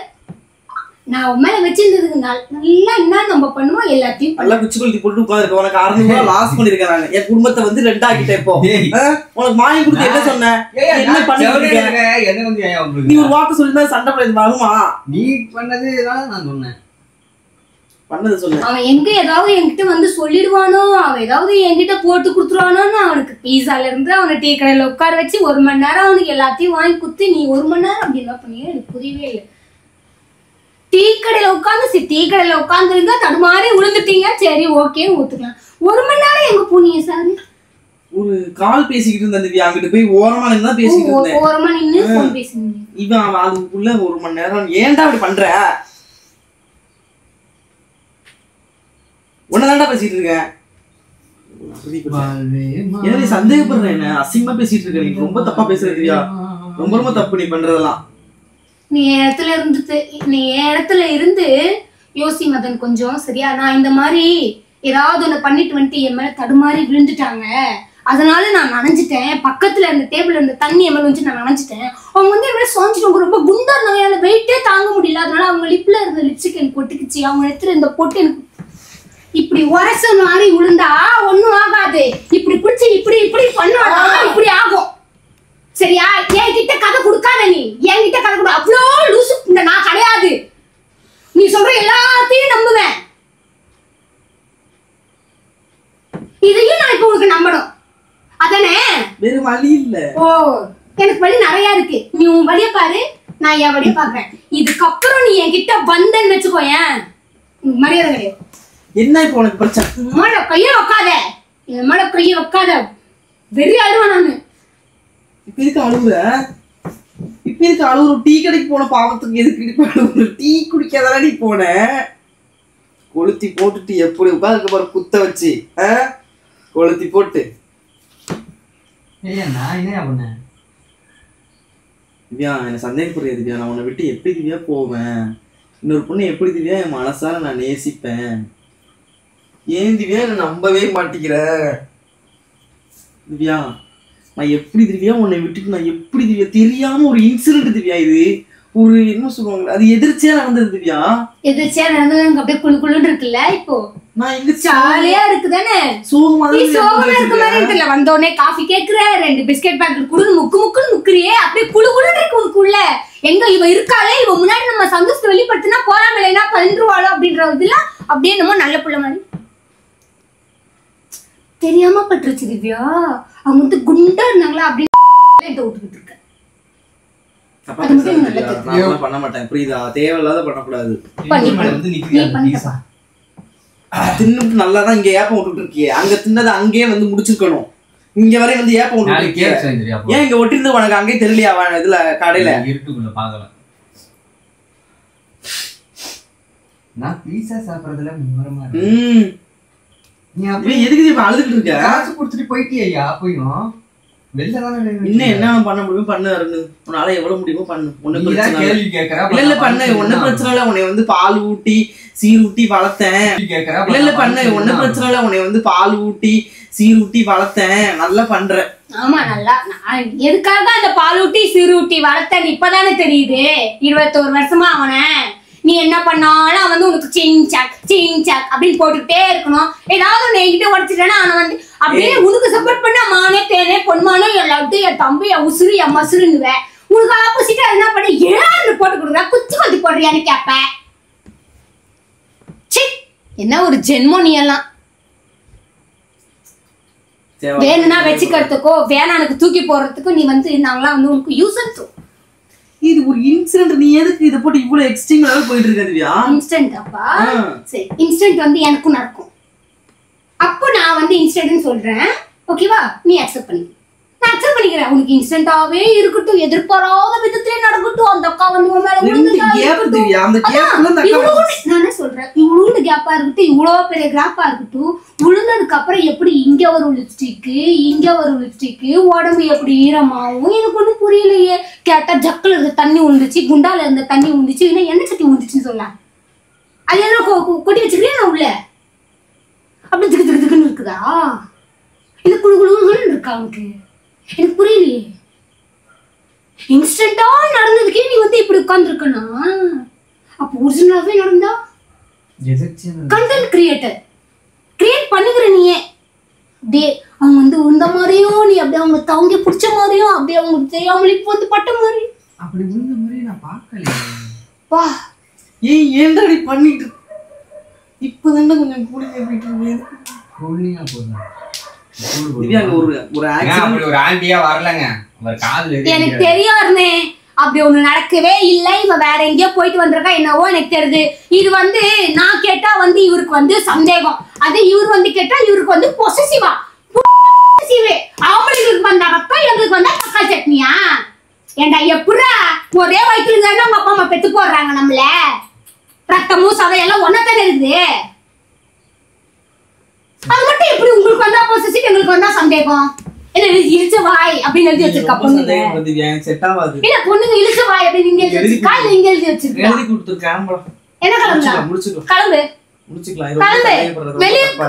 நான் உன் மேல வச்சிருந்ததுக்கு நல்லா என்ன நம்ம பண்ணுவோம் எல்லாத்தையும் நல்லா குச்சி கொளுத்தி போட்டு உட்காந்துருக்க. உனக்கு 600 லாஸ் பண்ணிருக்கேன் நான். என் குடும்பத்தை வந்து 2 ஆக்கிட்டேன். இப்போ உனக்கு வாங்கி கொடுத்து என்ன சொன்னேன், என்ன பண்ணி நீ ஒரு வார்த்தை சொல்லிருந்தா சண்டை பண்ணது வருமா? நீ பண்ணதுதான் நான் சொன்னேன், பண்ணது சொல்லு. அவன் எங்க ஏதாவது என்கிட்ட வந்து சொல்லிடுவானோ, அவன் ஏதாவது என்கிட்ட போட்டு கொடுத்துருவானோன்னு அவனுக்கு பீஸால இருந்து அவனை டீ கடையில உட்கார வச்சு 1 மணி நேரம் அவனுக்கு எல்லாத்தையும் வாங்கி குத்து, நீ 1 மணி நேரம் அப்படி என்ன பண்ணீங்க எனக்கு புரியவே இல்லை. டீ கடையில உட்கார்ந்து இருந்தா தடுமாறி விழுந்துட்டீங்க, சரி ஓகே ஒத்துக்கலாம். 1 மணி நேரம் எங்க போனீங்க சார்? ஒரு கால் பேசிக்கிட்டு இருந்த திவ்யா, அங்கிட்டு போய் ஓரமா நின்னு தான் பேசிக்கிட்டு இருந்தேன். ஓரமா நின்னு போன் பேசுனீங்க. இவன் அதுக்குள்ள 1 மணி நேரம் ஏன்டா அப்படி பண்ற? உன்னதான்டா பேசிட்டு இருக்கேன். என்ன சந்தேகப்படுற, என்ன அசிங்கமா பேசிட்டு இருக்க. நீ ரொம்ப தப்பா பேசுற திவ்யா, ரொம்ப தப்பு நீ பண்றதெல்லாம். நீ இடத்துல இருந்து யோசி மதன் கொஞ்சம், சரியா? நான் இந்த மாதிரி ஏதாவது ஒண்ணு பண்ணிட்டு வந்துட்டு என் மேல தடுமாறி விழுந்துட்டாங்க, அதனால நான் நனைஞ்சிட்டேன். பக்கத்துல இருந்த டேபிள்ல இருந்த தண்ணி என் மேல வந்து நான் நனைஞ்சிட்டேன். அவங்க வந்து என் மேல சோஞ்சிட்டு ரொம்ப குண்டா இருந்தாங்க, என்னால வெயிட்டே தாங்க முடியல. அதனால அவங்க லிப்ல இருந்த லிப்ஸ்டிக் எனக்கு ஒட்டுக்குச்சு, அவங்க எடுத்துட்டு இந்த பொட்டு எனக்கு இப்படி உரச மாதிரி விழுந்தா ஒண்ணும் ஆகாது. இப்படி பிடிச்சி இப்படி பண்ணா இப்படி ஆகும், சரியா? என்கிட்ட கதை கொடுக்காத, நீ என்கிட்ட கதை கொடு. அவ்வளோ லூசு இந்த நான் கிடையாது. நீ சொல்ற எல்லாத்தையும் நம்புவேன், இதையும் நான் இப்ப உனக்கு நம்பணும், அதானே? வேற வழி இல்ல. ஓ, எனக்கு வழி நிறைய இருக்கு. நீ உன் வழிய பாரு, நான் என் வழிய பாக்குறேன். இதுக்கப்புறம் நீ என்கிட்ட வந்தேன்னு வச்சுக்கோ, ஏன் மரியாதை கிடையாது. என்ன இப்ப உனக்கு பிரச்சனை? மேல கைய வைக்காத, என் மேல கைய வைக்காத, வெறி ஆடுவேன் நானு. இப்ப இதுக்கு அழுகுற? டீ கடைக்கு போன பாவத்துக்கு எதுக்கு அழுகுற? டீ குடிக்காதானே நீ போன? கொளுத்தி போட்டுட்டு எப்படி உட்கார்ந்து பாரு, குத்த வச்சு கொளுத்தி போட்டு. நான் என்ன பண்ணேன் திவ்யா? என்ன சந்தேகப்படுறியா திவ்யா? நான் உன்னை விட்டு எப்படி திவ்யா போவேன்? இன்னொரு பொண்ணு எப்படி திவ்யா என் மனசால நான் நேசிப்பேன்? ஏன் திவ்யா என்ன நம்பவே மாட்டேங்கிற திவ்யா? நான் எப்படி திவ்யா உன்னை விட்டுட்டு நான் எப்படி திவ்யா? தெரியாம ஒரு இன்சிடென்ட் திவ்யா, இது ஒரு என்ன சொல்லுவாங்க, அது எதிர்ச்சியா நடந்தது திவ்யா. எதிர்ச்சியா நடந்தது அப்படியே குழுன்னு இருக்குல்ல. இப்போ நான் எங்க ஜாலியா இருக்குதானே? சோகமா இருக்க மாதிரி இருக்குல்ல. வந்தோடனே காஃபி கேக்குற, 2 பிஸ்கெட் பேக்கெட் குடுன்னு முக்குன்னு முக்குறியே, அப்படியே குழுன்னு இருக்கு உனக்குள்ள. எங்க இவ இருக்காளே, இவ முன்னாடி நம்ம சந்தோஷத்தை வெளிப்படுத்தினா போறாம இல்லைன்னா பந்துருவாளோ அப்படின்ற இதெல்லாம் அப்படியே நம்ம நல்ல பிள்ளை மாதிரி தெரியாம பட்டுருச்சு திவ்யா. அவங்க வந்து குண்டா இருந்தாங்களா அப்படின்னு விட்டுக்கிட்டு இருக்க. பண்ண மாட்டேன், புரியுதா? தேவையில்லாத பண்ணக்கூடாது. தின்னுட்டு நல்லாதான் இங்க ஏப்பம் விட்டுட்டு இருக்கியே, அங்க தின்னதை அங்கேயே வந்து முடிச்சிருக்கணும். இங்க வரை வந்து ஏப்பம் விட்டுட்டு இருக்கியே, ஏன் இங்க ஒட்டிருந்து உனக்கு அங்கேயே தெரியலையா? இதுல கடையில இருட்டுக்குள்ள பாக்கல. நான் பீஸா சாப்பிடுறதுல மும்முரமா எதுக்கு இப்ப அழுதுட்டு இருக்க? காசு கொடுத்துட்டு போயிட்டியா? போயும் வெளில தானே இன்னும் என்ன பண்ண முடியும் பண்ணு. உன்னால எவ்வளவு முடியுமோ பண்ணு. ஒண்ணு கேள்வி கேக்குற இல்ல பண்ணு, ஒன்னும் பிரச்சனை இல்ல. உன்னை வந்து பால் ஊட்டி சீர் ஊட்டி வளர்த்தேன். இல்ல பண்ணு, ஒன்னும் பிரச்சனை இல்ல. உன்னை வந்து பால் ஊட்டி சீர் ஊட்டி வளர்த்தேன், நல்லா பண்ற. ஆமா நல்லா. எதுக்காக அந்த பால் ஊட்டி சீர் ஊட்டி வளர்த்தேன் இப்பதானே தெரியுது. 21 வருஷமா அவனை நீ என்ன பண்ணாலும் வந்து உனக்கு சிங் சாக் அப்படின்னு போட்டுக்கிட்டே இருக்கணும். ஏதாவது ஒன்று என்கிட்ட உடச்சிட்டேன்னா அவனை வந்து அப்படியே உனக்கு சப்போர்ட் பண்ண மானே தேனே பொன்மானோ என் லட்டு என் தம்பி என் உசுறு என் மசுருன்னுவேன். உனக்கு ஆப்போசிட்டா என்ன பண்ண ஏன்னு போட்டு கொடுக்குறா குச்சி கொத்தி போடுறியான்னு கேட்பேன். சி என்ன ஒரு ஜென்மோ நீ எல்லாம். வேணும்னா வச்சுக்கிறதுக்கோ வேணானுக்கு தூக்கி போடுறதுக்கோ நீ வந்து நாங்களாம் வந்து உனக்கு யூஸ் ஆகும். இது ஒரு இன்சிடென்ட். நீ எதுக்கு இத போட்டு இவ்வளவு எக்ஸ்ட்ரீம் லெவல் போயிட்டு இருக்க திவ்யா? இன்ஸ்டன்ட் அப்பா சரி இன்ஸ்டன்ட் வந்து எனக்கும் நடக்கும். அப்போ நான் வந்து இன்ஸ்டன்ட்னு சொல்றேன் ஓகேவா? நீ அக்செப்ட் பண்ணி நான் அக்செப்ட் பண்ணிக்கிறேன். உனக்கு இன்ஸ்டன்ட்டாவே இருக்கட்டும் இருக்கட்டும் விதத்திலே நடக்கட்டும். அந்த அக்கா வந்து உன் மேல விழுந்துட்டா இருக்கட்டும். நான் என்ன சொல்றேன் இவ்வளவு கேப்பா இருக்கட்டும் இவ்வளவு பெரிய கிராப்பா இருக்கட்டும். விழுந்ததுக்கு அப்புறம் எப்படி இங்க ஒரு லிப்ஸ்டிக்கு இங்க ஒரு லிப்ஸ்டிக்கு உடம்பு எப்படி ஈரமாகும் எனக்கு ஒன்றும் புரியலையே. கேட்டா ஜக்கில் இருந்த தண்ணி உழுந்துச்சு குண்டால இருந்த தண்ணி உழுந்துச்சு இல்லை எண்ணெய் சட்டி உழுந்துச்சுன்னு சொல்ல. அது என்ன கொட்டி வச்சுக்கிறேன் நான் உள்ள அப்படி திக்கு திக்கு திக்குன்னு இருக்குதா இல்லை குழு குழுன்னு இருக்கா உனக்கு? எனக்கு புரியலையே. இன்ஸ்டன்டா நடந்ததுக்கே நீ வந்து இப்படி உட்கார்ந்துருக்கனா? அப்போ ஒரிஜினலாவே நடந்தா கண்டென்ட் கிரியேட்டர் கிரியேட் பண்ணுகிற நீயே அப்படியே அவங்க வந்து உந்த மாதிரியும் நீ அப்படியே அவங்க தவங்கி பிடிச்ச மாதிரியும் அப்படியே அவங்களுக்கு தெரியாமலே இப்போ வந்து பட்ட மாதிரி அப்படி உழுந்த மாதிரி நான் பார்க்கலையே. வா ஏய் ஏன்டா பண்ணிட்டு இப்போதான் கொஞ்சம் கூலிங்கா போகுது. திவ்யா ஒரு அப்படி ஒரு ஆண்டியா வரலங்க. அவர் காதுல எனக்கு தெரியாதுனே அப்படி ஒண்ணு நடக்கவே இல்லை. இவ வேற எங்கேயோ போயிட்டு வந்திருக்கா என்னவோ எனக்கு தெரியுது. இது வந்து நான் கேட்டா வந்து இவருக்கு வந்து சந்தேகம். அது இவர் வந்து கேட்டா இவருக்கு வந்து பொசசிவா அவங்களுக்கு வந்த ரத்தம் எங்களுக்கு வந்தா தக்காளி சட்னியா? ஏண்டா எப்படா ஒரே வயிற்றுல இருந்தாலும் அவங்க அப்பா அம்மா பெத்து போடுறாங்க நம்மள. ரத்தமும் சதையெல்லாம் ஒன்னதானே இருக்குது. அது மட்டும் எப்படி உங்களுக்கு வந்தா பொசசிவ் எங்களுக்கு வந்தா சந்தேகம்? என்ன இழுச்ச வாய் அப்படின்னு எழுதி வச்சிருக்கா பொண்ணுங்க? இல்ல பொண்ணுங்க இழுச்ச வாய் அப்படின்னு இங்க எழுதி வச்சிருக்கா இல்ல இங்க எழுதி வச்சிருக்கா? எழுதி கொடுத்துருக்கேன். என்ன கிளம்பு கிளம்பு கிளம்பு.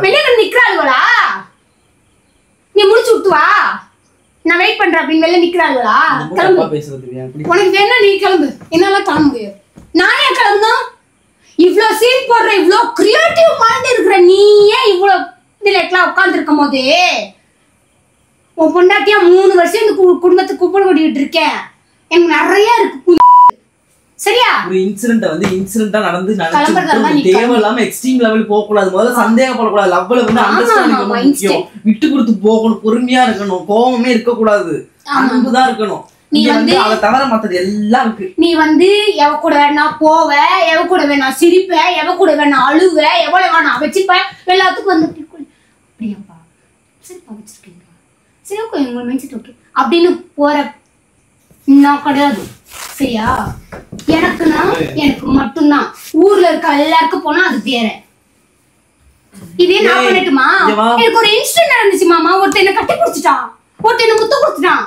வெளியே நிக்கிறாளுவா? நீ முடிச்சு விட்டு வா நான் வெயிட் பண்றேன் அப்படின்னு வெளில நிக்கிறாளுவா? கிளம்பு. உனக்கு வேணா நீ கிளம்பு என்னால கிளம்ப முடியாது. நான் ஏன் கிளம்பணும்? இவ்வளவு சீன் போடுற இவ்வளவு கிரியேட்டிவ் மைண்ட் இருக்கிற நீயே இவ்வளவு இதுல எல்லாம் உட்கார்ந்து இருக்கும் போது உன் பொண்டாட்டியா 3 வருஷம் இந்த குடும்பத்துக்கு குப்பை கொட்டிட்டு இருக்கேன். எனக்கு நிறைய இருக்கு சரியா? ஒரு இன்சிடென்ட் வந்து இன்சிடென்ட்டா நடந்து தேவையில்லாம எக்ஸ்ட்ரீம் லெவல் போக கூடாது. முதல்ல சந்தேகப்படக்கூடாது. லவ்ல வந்து அண்டர்ஸ்டாண்டிங் முக்கியம். விட்டு கொடுத்து போகணும். பொறுமையா இருக்கணும். கோவமே இருக்க கூடாது. அன்புதான் இருக்கணும். நீ வந்து அத தவிர மத்தது எல்லாம் இருக்கு. நீ வந்து எவ கூட வேணா போவ எவ கூட வேணா சிரிப்ப எவ கூட வேணா அழுவ எவ்வளவு வேணா வச்சுப்ப எல்லாத்துக்கும் வந்து அப்படியாப்பா சரிப்பா வச்சிருக்கீங்க சரி ஓகே உங்களை நினைச்சிட்டு ஓகே அப்படின்னு போற நான் கிடையாது சரியா? எனக்குன்னா எனக்கு மட்டும்தான். ஊர்ல இருக்க எல்லாருக்கும் போனா அது வேற. இதே நான் பண்ணட்டுமா? எனக்கு ஒரு இன்சிடென்ட் நடந்துச்சு மாமா. ஒருத்தர் என்ன கட்டி பிடிச்சிட்டான். ஒருத்தர் என்ன முத்தம் கொடுத்துட்டான்.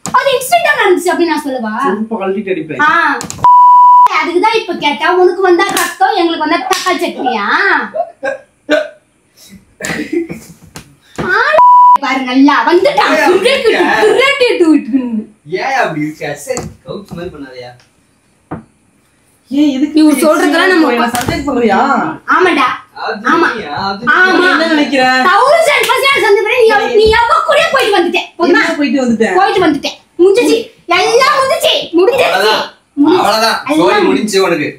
அது இன்சிடென்ட்டா நடந்துச்சு அப்படின்னு நான் சொல்லவா? அதுக்குதான் இப்ப கேட்டா உனக்கு வந்தா ரத்தம் எங்களுக்கு வந்தா தக்காளி சட்னியா? பாரு நல்லா வந்துட்டான். ஏன் அப்படி கவுச் மாதிரி பண்ணாதயா? ஏன் இதுக்கு நீ சொல்றதெல்லாம் நம்ம சந்தேகம் பண்றியா? ஆமாடா ஆமா ஆமா என்ன நினைக்கிற? 1000% சந்தேகம். நீ அப்பா கூட போயிட்டு வந்துட்டே. போயிட்டு வந்துட்டேன். முடிஞ்சிச்சு எல்லாம் முடிஞ்சிச்சு. அவ்வளவுதான் ஸ்டோரி முடிஞ்சிச்சு உனக்கு.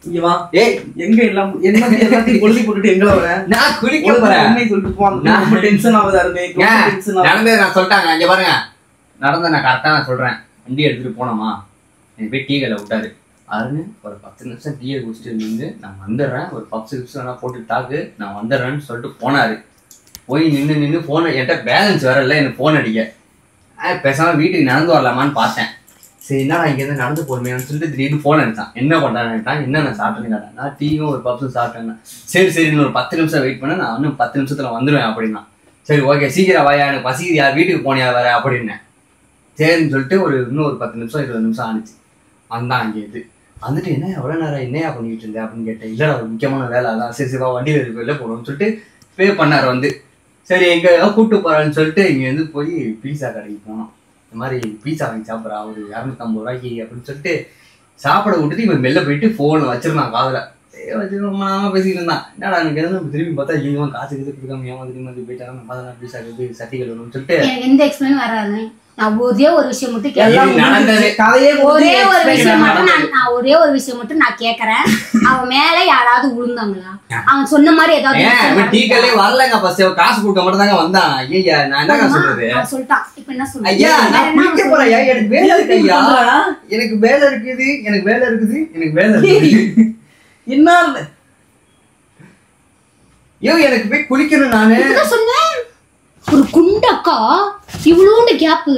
இங்க வா. ஏய் எங்க எல்லாம் என்ன எல்லாத்தையும் கொளுத்தி போட்டுட்டு எங்க வர? நான் குளிக்க போறேன். உண்மை சொல்லிட்டு போ. நான் ரொம்ப டென்ஷன் ஆவதா இருந்தே. நடந்தது நான் சொல்லிட்டாங்க. இங்க பாருங்க நடந்தது நான் கரெக்டா நான் சொல்றேன். வண்டி எடுத்துட்டு போனோமா எனக்கு போய் டீ கடையில் விட்டாரு. அதுன்னு ஒரு 10 நிமிஷம் டீயை குடிச்சிட்டு இருந்து நான் வந்துடுறேன் ஒரு 10 நிமிஷம் வேணா போட்டு தாக்கு நான் வந்துடுறேன்னு சொல்லிட்டு போனாரு. போய் நின்று ஃபோன் என்கிட்ட பேலன்ஸ் வரல எனக்கு ஃபோன் அடிக்க. பேசாமல் வீட்டுக்கு நடந்து வரலாமான்னு பார்த்தேன். சரி என்னடா இங்கேருந்து நடந்து போடுமேன்னு சொல்லிட்டு திடீர்னு ஃபோன் அடித்தான். என்ன பண்ணுறான்ட்டான் என்ன சாப்பிட்டேன்னு நான் டீயும் ஒரு பப்ஸும் சாப்பிட்டேன்னா சரி இன்னொரு 10 நிமிஷம் வெயிட் பண்ண நான் இன்னும் 10 நிமிஷத்தில் வந்துடுவேன் அப்படின்னா. சரி ஓகே சீக்கிரம் வாயா எனக்கு பசிக்குது யார் வீட்டுக்கு போனியா வேற அப்படின்னேன். சரின்னு சொல்லிட்டு இன்னும் ஒரு 10 நிமிஷம் 20 நிமிஷம் ஆனிச்சு. வந்தான் அங்கே இது வந்துட்டு என்ன எவ்வளோ நேரம் என்னையா பண்ணிக்கிட்டு இருந்தேன் அப்படின்னு கேட்டேன். இல்லைடா ஒரு முக்கியமான வேலை அதான் சரி வண்டியில் இருக்க வெளில போகணும்னு சொல்லிட்டு பே பண்ணார். வந்து சரி எங்கே கூப்பிட்டு போகிறான்னு சொல்லிட்டு இங்கேருந்து போய் பீஸா கடைக்கு போனோம். இந்த மாதிரி பீஸா வாங்கி சாப்பிட்றா ஒரு 250 ரூபாய்க்கு அப்படின்னு சொல்லிட்டு சாப்பிட விட்டுட்டு இவன் வெளில போயிட்டு போன் வச்சிருந்தான் காதுல வச்சு ரொம்ப நாம பேசிக்கிட்டு இருந்தான். என்னடா எனக்கு எதுவும் திரும்பி பார்த்தா இவன் காசு இது கொடுக்காம ஏமாத்திட்டு போயிட்டாங்க. நம்ம அதெல்லாம் பீஸ் ஆகுது சர்டிஃபிகேட் வேணும்னு சொல்லிட்டு எனக்கு எந்த எக்ஸ்பிளைன் வராது. நான் ஒரே ஒரு விஷயம் மட்டும் நடந்தது கதையே ஒரே ஒரு விஷயம் மட்டும் நான் ஒரே ஒரு விஷயம் மட்டும் நான் கேக்குறேன். அவன் மேல யாராவது விழுந்தாங்களா? அவன் சொன்ன மாதிரி ஏதாவது டீக்கல்லே வரலங்க. ஃபர்ஸ்ட் காசு கொடுக்க மட்டும் தாங்க வந்தான். ஐயா நான் என்ன சொல்றது? அவன் சொல்லிட்டான். இப்போ என்ன சொல்றது? ஐயா நான் குளிக்க போறேன். எனக்கு வேலை இருக்கு ஐயா. எனக்கு வேலை இருக்குது. எனக்கு வேலை இருக்குது. எனக்கு வேலை இருக்குது. என்ன ஐயோ எனக்கு போய் குளிக்கணும் நானு. என்ன சொன்னேன்? ஒரு குண்டக்கா இவ்வளோண்டு கேப்.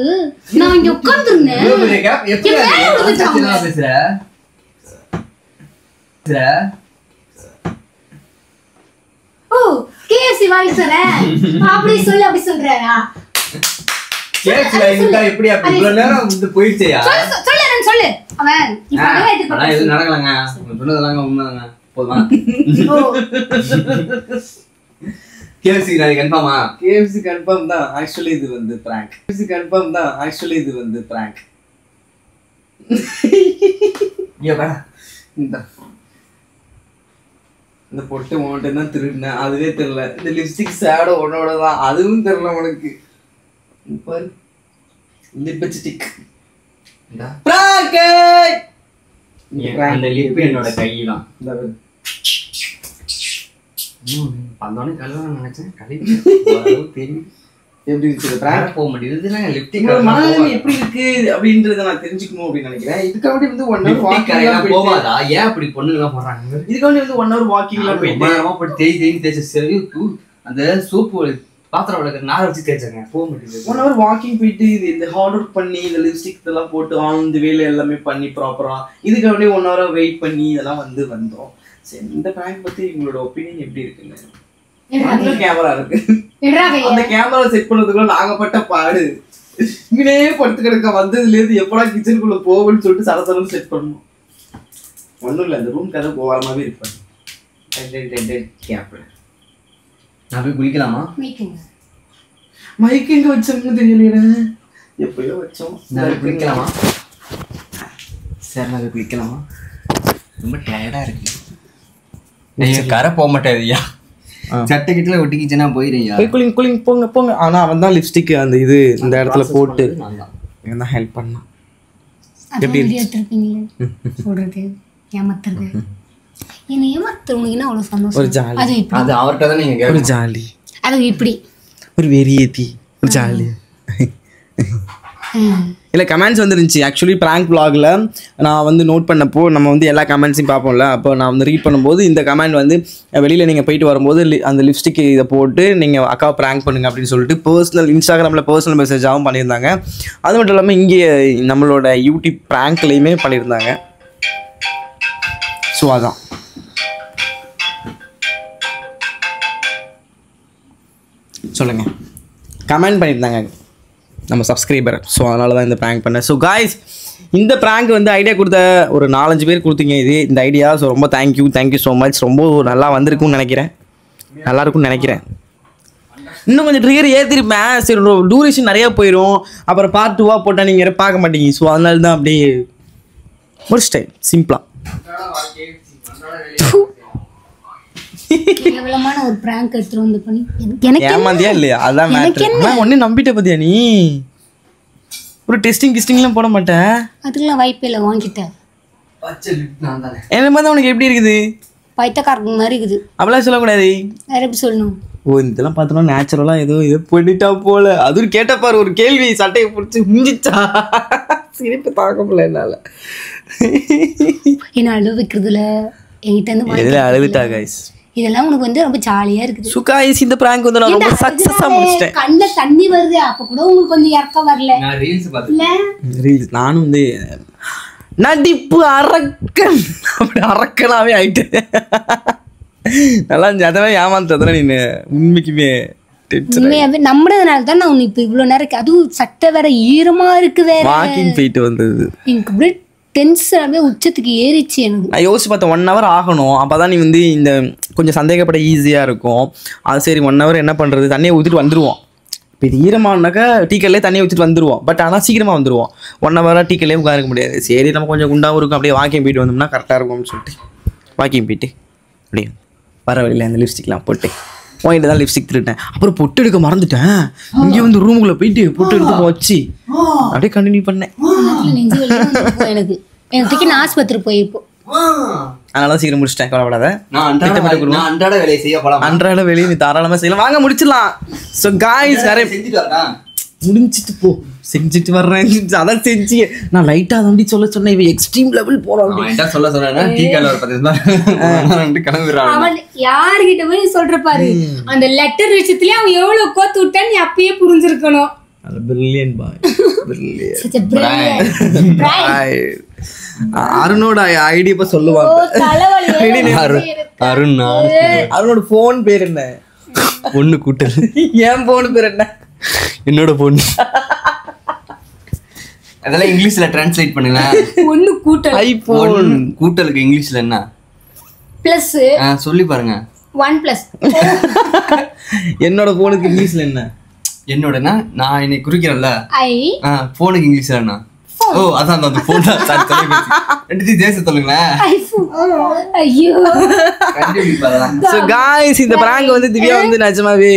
நான் இங்க உட்கார்ந்திருந்தேன். இவ்வளவு கேப் எப்படி பேசுற? ஓ கேசி வாய்ஸற அப்படி சொல்றா. கேசி வாய்ஸா எப்படி அப்படி இவ்வளவு நேரம் வந்து போயிடுச்சேயா? சொல்லு அவன் இப்ப அதான் எது நடக்கலங்க. சொன்னதெல்லாம் உண்மைதாங்க. போதுமா? KFC நாளைக்கு கன்ஃபார்மா? KFC கன்ஃபார்ம் தான். ஆக்சுவலி இது வந்து பிராங்க். KFC கன்ஃபார்ம் தான். ஆக்சுவலி இது வந்து பிராங்க். ஐயோ வேற இந்த பொட்டு மோட்டை தான் திருடினேன். அதுவே தெரியல. இந்த லிப்ஸ்டிக் ஷேடோ உன்னோட தான். அதுவும் தெரியல உனக்கு. பாரு லிப்ஸ்டிக் பிராங்க். அந்த லிப் என்னோட கையிலாம் பந்தோனே கழுவ நினைச்சேன். கழுவி தெரியும் எப்படி இருக்கு பிராங்க் போக மாட்டேங்குது. லிப்டிக் மனநிலை எப்படி இருக்கு அப்படின்றத நான் தெரிஞ்சுக்கணும் அப்படின்னு நினைக்கிறேன். இதுக்காண்டி வந்து 1 hour வாக்கிங் போவாதா? ஏன் அப்படி பொண்ணுங்கலாம் போடுறாங்க? இதுக்காண்டி வந்து 1 hour வாக்கிங்லாம் போயிட்டு தேய்ச்சி தேய்ச்சி சரி அந்த சோப்பு பாத்திரம் வளர்க்குற நாரை வச்சு தேய்ச்சாங்க. போக மாட்டேங்குது. 1 hour வாக்கிங் போயிட்டு இந்த ஹார்ட் ஒர்க் பண்ணி இந்த லிப்ஸ்டிக் இதெல்லாம் போட்டு ஆன் வேலை எல்லாமே பண்ணி ப்ராப்பரா இதுக்காண்டி 1 hour வெயிட் பண்ணி இதெல்லாம் வந்தோம். சரி இந்த பிராங்க் பத்தி உங்களோட ஒப்பீனியன் எப்படி இருக்குங்க? கேமரா இருக்கு. அந்த கேமரா செட் பண்ணதுக்குள்ள நாகப்பட்ட பாடு. இங்கனே படுத்து கிடக்க வந்ததுல இருந்து எப்படா கிச்சனுக்குள்ள போகும்னு சொல்லிட்டு சரசரம் செட் பண்ணணும். ஒண்ணும் இல்ல இந்த ரூம் கதை போகாமவே இருப்பாங்க. நான் போய் குளிக்கலாமா? மைக் எங்க வச்சோம்னு தெரியல. எப்பயோ வச்சோம். நான் குளிக்கலாமா? சரி நான் குளிக்கலாமா? ரொம்ப டயர்டா இருக்கு. கரை போக மாட்டேதுயா. சட்டை கிட்ட ஒட்டிக்கிச்சுன்னா போயிடுயா. கூலிங் கூலிங் போங்க போங்க. ஆனா அவன் தான் லிப்ஸ்டிக் அந்த இது இந்த இடத்துல போட்டு நான் தான் ஹெல்ப் பண்ணான். எப்படி எடுத்துருப்பீங்களே சொல்றது ஏமாத்துறது. என்ன ஏமாத்துறது உனக்கு என்ன அவ்வளவு சந்தோஷம்? ஒரு ஜாலி. அது அவர்கிட்ட தான் நீங்க ஒரு ஜாலி. அது இப்படி ஒரு வெறியேத்தி ஒரு ஜாலி. இல்லை கமெண்ட்ஸ் வந்துருந்துச்சு. ஆக்சுவலி ப்ராங்க் vlogல நான் வந்து நோட் பண்ணப்போ நம்ம வந்து எல்லா கமெண்ட்ஸையும் பார்ப்போம்ல. அப்போ நான் வந்து ரீட் பண்ணும்போது இந்த கமெண்ட் வந்து வெளியில் நீங்கள் போயிட்டு வரும்போது அந்த லிப்ஸ்டிக் இதை போட்டு நீங்கள் அக்காவை ப்ராங்க் பண்ணுங்க அப்படின்னு சொல்லிட்டு பர்சனல் இன்ஸ்டாகிராமில் பர்சனல் மெசேஜாகவும் பண்ணியிருந்தாங்க. அது மட்டும் இல்லாமல் இங்கே நம்மளோட யூடியூப் ப்ராங்க்லேயுமே பண்ணியிருந்தாங்க. ஸோ அதான் சொல்லுங்கள் கமெண்ட் பண்ணியிருந்தாங்க நம்ம சப்ஸ்கிரைபர். ஸோ அதனால தான் இந்த ப்ராங்க் பண்ணேன். ஸோ காய்ஸ் இந்த ப்ராங்க் வந்து ஐடியா கொடுத்த ஒரு 4-5 பேர் கொடுத்தீங்க இந்த ஐடியா. ஸோ ரொம்ப தேங்க்யூ ஸோ மச். ரொம்ப நல்லா வந்திருக்குன்னு நினைக்கிறேன். நல்லாயிருக்கும்னு நினைக்கிறேன். இன்னும் கொஞ்சம் ட்ரிகர் ஏற்றிருப்பேன். சரி டூரேஷன் நிறையா போயிடும். அப்புறம் பார்ட் 2 போட்டால் நீங்கள் பார்க்க மாட்டீங்க. ஸோ அதனால தான் அப்படியே முடிச்சிட்டேன் சிம்பிளாக. கேவலமான ஒரு பிராங்க் எடுத்துட்டு வந்து பண்ணி எனக்கு ஏமாந்தியா இல்லையா? அதான் மேட்டர். ஒண்ணு நம்பிட்ட பத்தியா நீ? ஒரு கிஸ்டிங்லாம் போட மாட்டேன். அதுக்கெல்லாம் வாய்ப்பே இல்லை. வாங்கிட்டேன். என்ன மாதிரி உனக்கு எப்படி இருக்குது? பைத்தக்காரங்க மாதிரி இருக்குது. அப்படிலாம் சொல்லக்கூடாது. வேற எப்படி சொல்லணும்? ஓ இதெல்லாம் பார்த்தோன்னா நேச்சுரலாக ஏதோ பண்ணிட்டா போல. அதுவும் கேட்டப்பாரு ஒரு கேள்வி சட்டையை பிடிச்சி முடிஞ்சிச்சா? சிரிப்பு தாக்க முடியல என்னால. என்ன அழுவ வைக்கிறதுல என்கிட்ட இருந்து அழுதுட்டா கைஸ். இதெல்லாம் உனக்கு வந்து ரொம்ப ஜாலியா இருக்குது. சுகாய்ஸ் இந்த பிராங்க் வந்து நான் ரொம்ப சக்சஸா முடிச்சிட்டேன். கண்ணுல தண்ணி வருது. அப்ப கூட உங்களுக்கு கொஞ்சம் இறக்கம் வரல. நான் ரீல்ஸ் பார்த்தேன். ரீல்ஸ் நானும் வந்து நடிப்பு அரக்கன் அப்படி அரக்கனாவே ஆயிட்டேன். நல்லா இருந்துச்சு. அதெல்லாம் ஏமாந்ததுல நீ உண்மைக்குமே உண்மையாவே நம்புறதுனால தான் நான் இப்ப இவ்வளவு நேரம் அதுவும் சட்டை வேற ஈரமா இருக்கு. வேற வாக்கிங் போயிட்டு வந்தது எனக்கு அப்படியே டென்ஷனாகவே உச்சத்துக்கு ஏறிச்சு எனக்கு. நான் யோசிச்சு பார்த்தேன் 1 hour ஆகணும். அப்போ தான் நீ வந்து இந்த கொஞ்சம் சந்தேகப்பட ஈஸியாக இருக்கும். அது சரி 1 hour என்ன பண்ணுறது, தண்ணியை ஊற்றிட்டு வந்துடுவோம். இப்போ இது ஈரமானாக்கா டீக்கல்லே தண்ணியை வச்சுட்டு வந்துடுவோம். பட் ஆனால் சீக்கிரமாக வந்துடுவோம். 1 ஹவராக டீக்கல்லே உட்காருக்க முடியாது. சரி நம்ம கொஞ்சம் குண்டாகவும் இருக்கும், அப்படியே வாக்கிங் போயிட்டு வந்தோம்னா கரெக்டாக இருக்கும்னு சொல்லிட்டு வாக்கிங் போயிட்டு அப்படியே வர வழியில் அந்த லிப்ஸ்டிக்லாம் போட்டு வாங்கிட்டு தான் லிப்ஸ்டிக் திருட்டேன். அப்புறம் பொட்டு எடுக்க மறந்துட்டேன். இங்கே வந்து ரூமுக்குள்ளே போயிட்டு பொட்டு எடுத்து வச்சு அப்படியே கண்டினியூ பண்ணேன். நெஞ்சு வெளியே வந்துருக்கும் எனக்கு. எனக்கு நான் ஆஸ்பத்திரி போயிருப்போம். அதனால சீக்கிரம் முடிச்சிட்டேன், கவலைப்படாத. நான் அன்றாட வேலையை செய்ய போலாம். அன்றாட வேலையை நீ தாராளமாக செய்யலாம். வாங்க முடிச்சிடலாம். ஸோ காய்ஸ் நிறைய செஞ்சுட்டு வரேன். முடிஞ்சிட்டு போ, செஞ்சுட்டு வர்றேன். அதான் செஞ்சு நான் லைட்டாக தம்பி சொல்ல சொன்னேன். இவன் எக்ஸ்ட்ரீம் லெவல் போகிறான். சொல்ல சொன்னேன் டீ கடையில் ஒரு 10 கிளம்புறான். அவன் யாருகிட்ட போய் சொல்ற பாரு, அந்த லெட்டர் விஷயத்துலயே அவன் எவ்வளவு கோத்து விட்டான்னு நீ அப்பயே புரிஞ்சிருக்கணும். பிரில்லியன்ட் பாய், பிரில்லியன்ட். அருணோட ஐடி இப்ப சொல்லுவாங்க. அருணோட போன் பேர் என்ன? பொண்ணு கூட்டல். என் போன் பேர் என்ன? என்னோட பொண்ணு. அதெல்லாம் இங்கிலீஷ்ல டிரான்ஸ்லேட் பண்ணுங்க. பொண்ணு கூட்டல். ஐபோன் கூட்டலுக்கு இங்கிலீஷ்ல என்ன? பிளஸ். சொல்லி பாருங்க. 1+. என்னோட போனுக்கு இங்கிலீஷ்ல என்ன? என்னோடனா நான் என்னை குறிக்கிறேன்ல. போனுக்கு இங்கிலீஷ்ல என்ன? ஓ அதான் அந்த போன் தான். சாரி தொலைபேசி. ரெண்டு தேசம் சொல்லுங்களேன். ஐயோ சோ गाइस இந்த பிராங்க் வந்து திவ்யா வந்து நிஜமாவே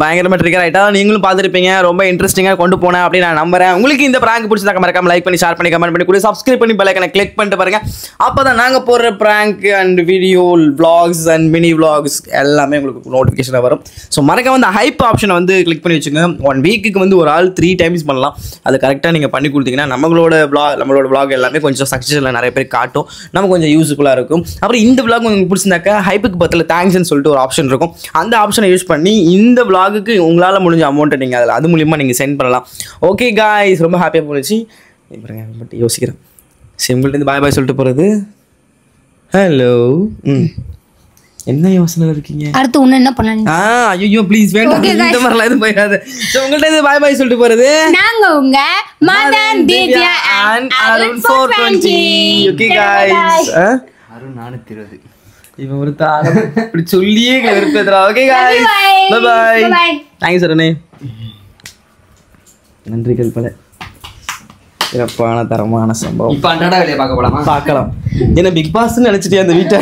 பயங்கரமா ட்ரிகர் ஆயிட்டா. நீங்களும் பார்த்திருப்பீங்க. ரொம்ப இன்ட்ரஸ்டிங்கா கொண்டு போனேன் அப்படி நான் நம்புறேன். உங்களுக்கு இந்த பிராங்க் பிடிச்சதா மறக்காம லைக் பண்ணி ஷேர் பண்ணி கமெண்ட் பண்ணி கூட சப்ஸ்கிரைப் பண்ணி பெல் ஐகானை கிளிக் பண்ணிட்டு பாருங்க. அப்பதான் நாங்க போடுற prank and video vlogs and mini vlogs எல்லாமே உங்களுக்கு நோட்டிஃபிகேஷன் வரும். ஸோ மறக்காம அந்த ஹைப் ஆப்ஷனை வந்து கிளிக் பண்ணி வச்சுங்க. 1 வீக்குக்கு வந்து ஒரு ஆள் 3 டைம்ஸ் பண்ணலாம். அது கரெக்டாக நீங்கள் பண்ணி கொடுத்தீங்கன்னா நம்மளோட vlog எல்லாமே கொஞ்சம் சக்ஸஸ்ஃபுல்லாக நிறைய பேர் காட்டும். நம்ம கொஞ்சம் யூஸ்ஃபுல்லாக இருக்கும். அப்புறம் இந்த vlog உங்களுக்கு பிடிச்சிருந்தாக்கா ஹைப்புக்கு பக்கத்தில் தேங்க்ஸ்ன்னு சொல்லிட்டு ஒரு ஆப்ஷன் இருக்கும். அந்த ஆப்ஷனை யூஸ் பண்ணி இந்த vlogக்கு உங்களால் முடிஞ்ச அமௌண்ட்டை நீங்கள் அதில் அது மூலியமாக நீங்கள் சென்ட் பண்ணலாம். ஓகே காய்ஸ், ரொம்ப ஹாப்பியாக போச்சு. பட் யோசிக்கிறேன். சரி உங்கள்கிட்ட பாய் பாய் சொல்லிட்டு போகிறது. ஹலோ என்ன யோசனை இருக்கீங்க? அடுத்து ஒண்ணு என்ன பண்ணலாம்? ஐயோ ப்ளீஸ் வேண்டாம், இந்த மாதிரிலாம் எதுவும் போயிடாது. ஸோ உங்கள்கிட்ட இது பாய் பாய் சொல்லிட்டு போகிறது நாங்க உங்க Madan Divya and Arun 420. Okay guys. Arun 420. இவன் ஒரு தான இப்படி சொல்லியே வெறுப்பேத்துறா. Okay guys, bye bye. Thanks அருணே. நன்றிகள் பல. சிறப்பான தரமான சம்பவம். இப்போ அன்றாட வேலையை பார்க்க போலாமா? பார்க்கலாம். என்ன பிக் பாஸ்ன்னு நினைச்சிட்டே அந்த வீட்டை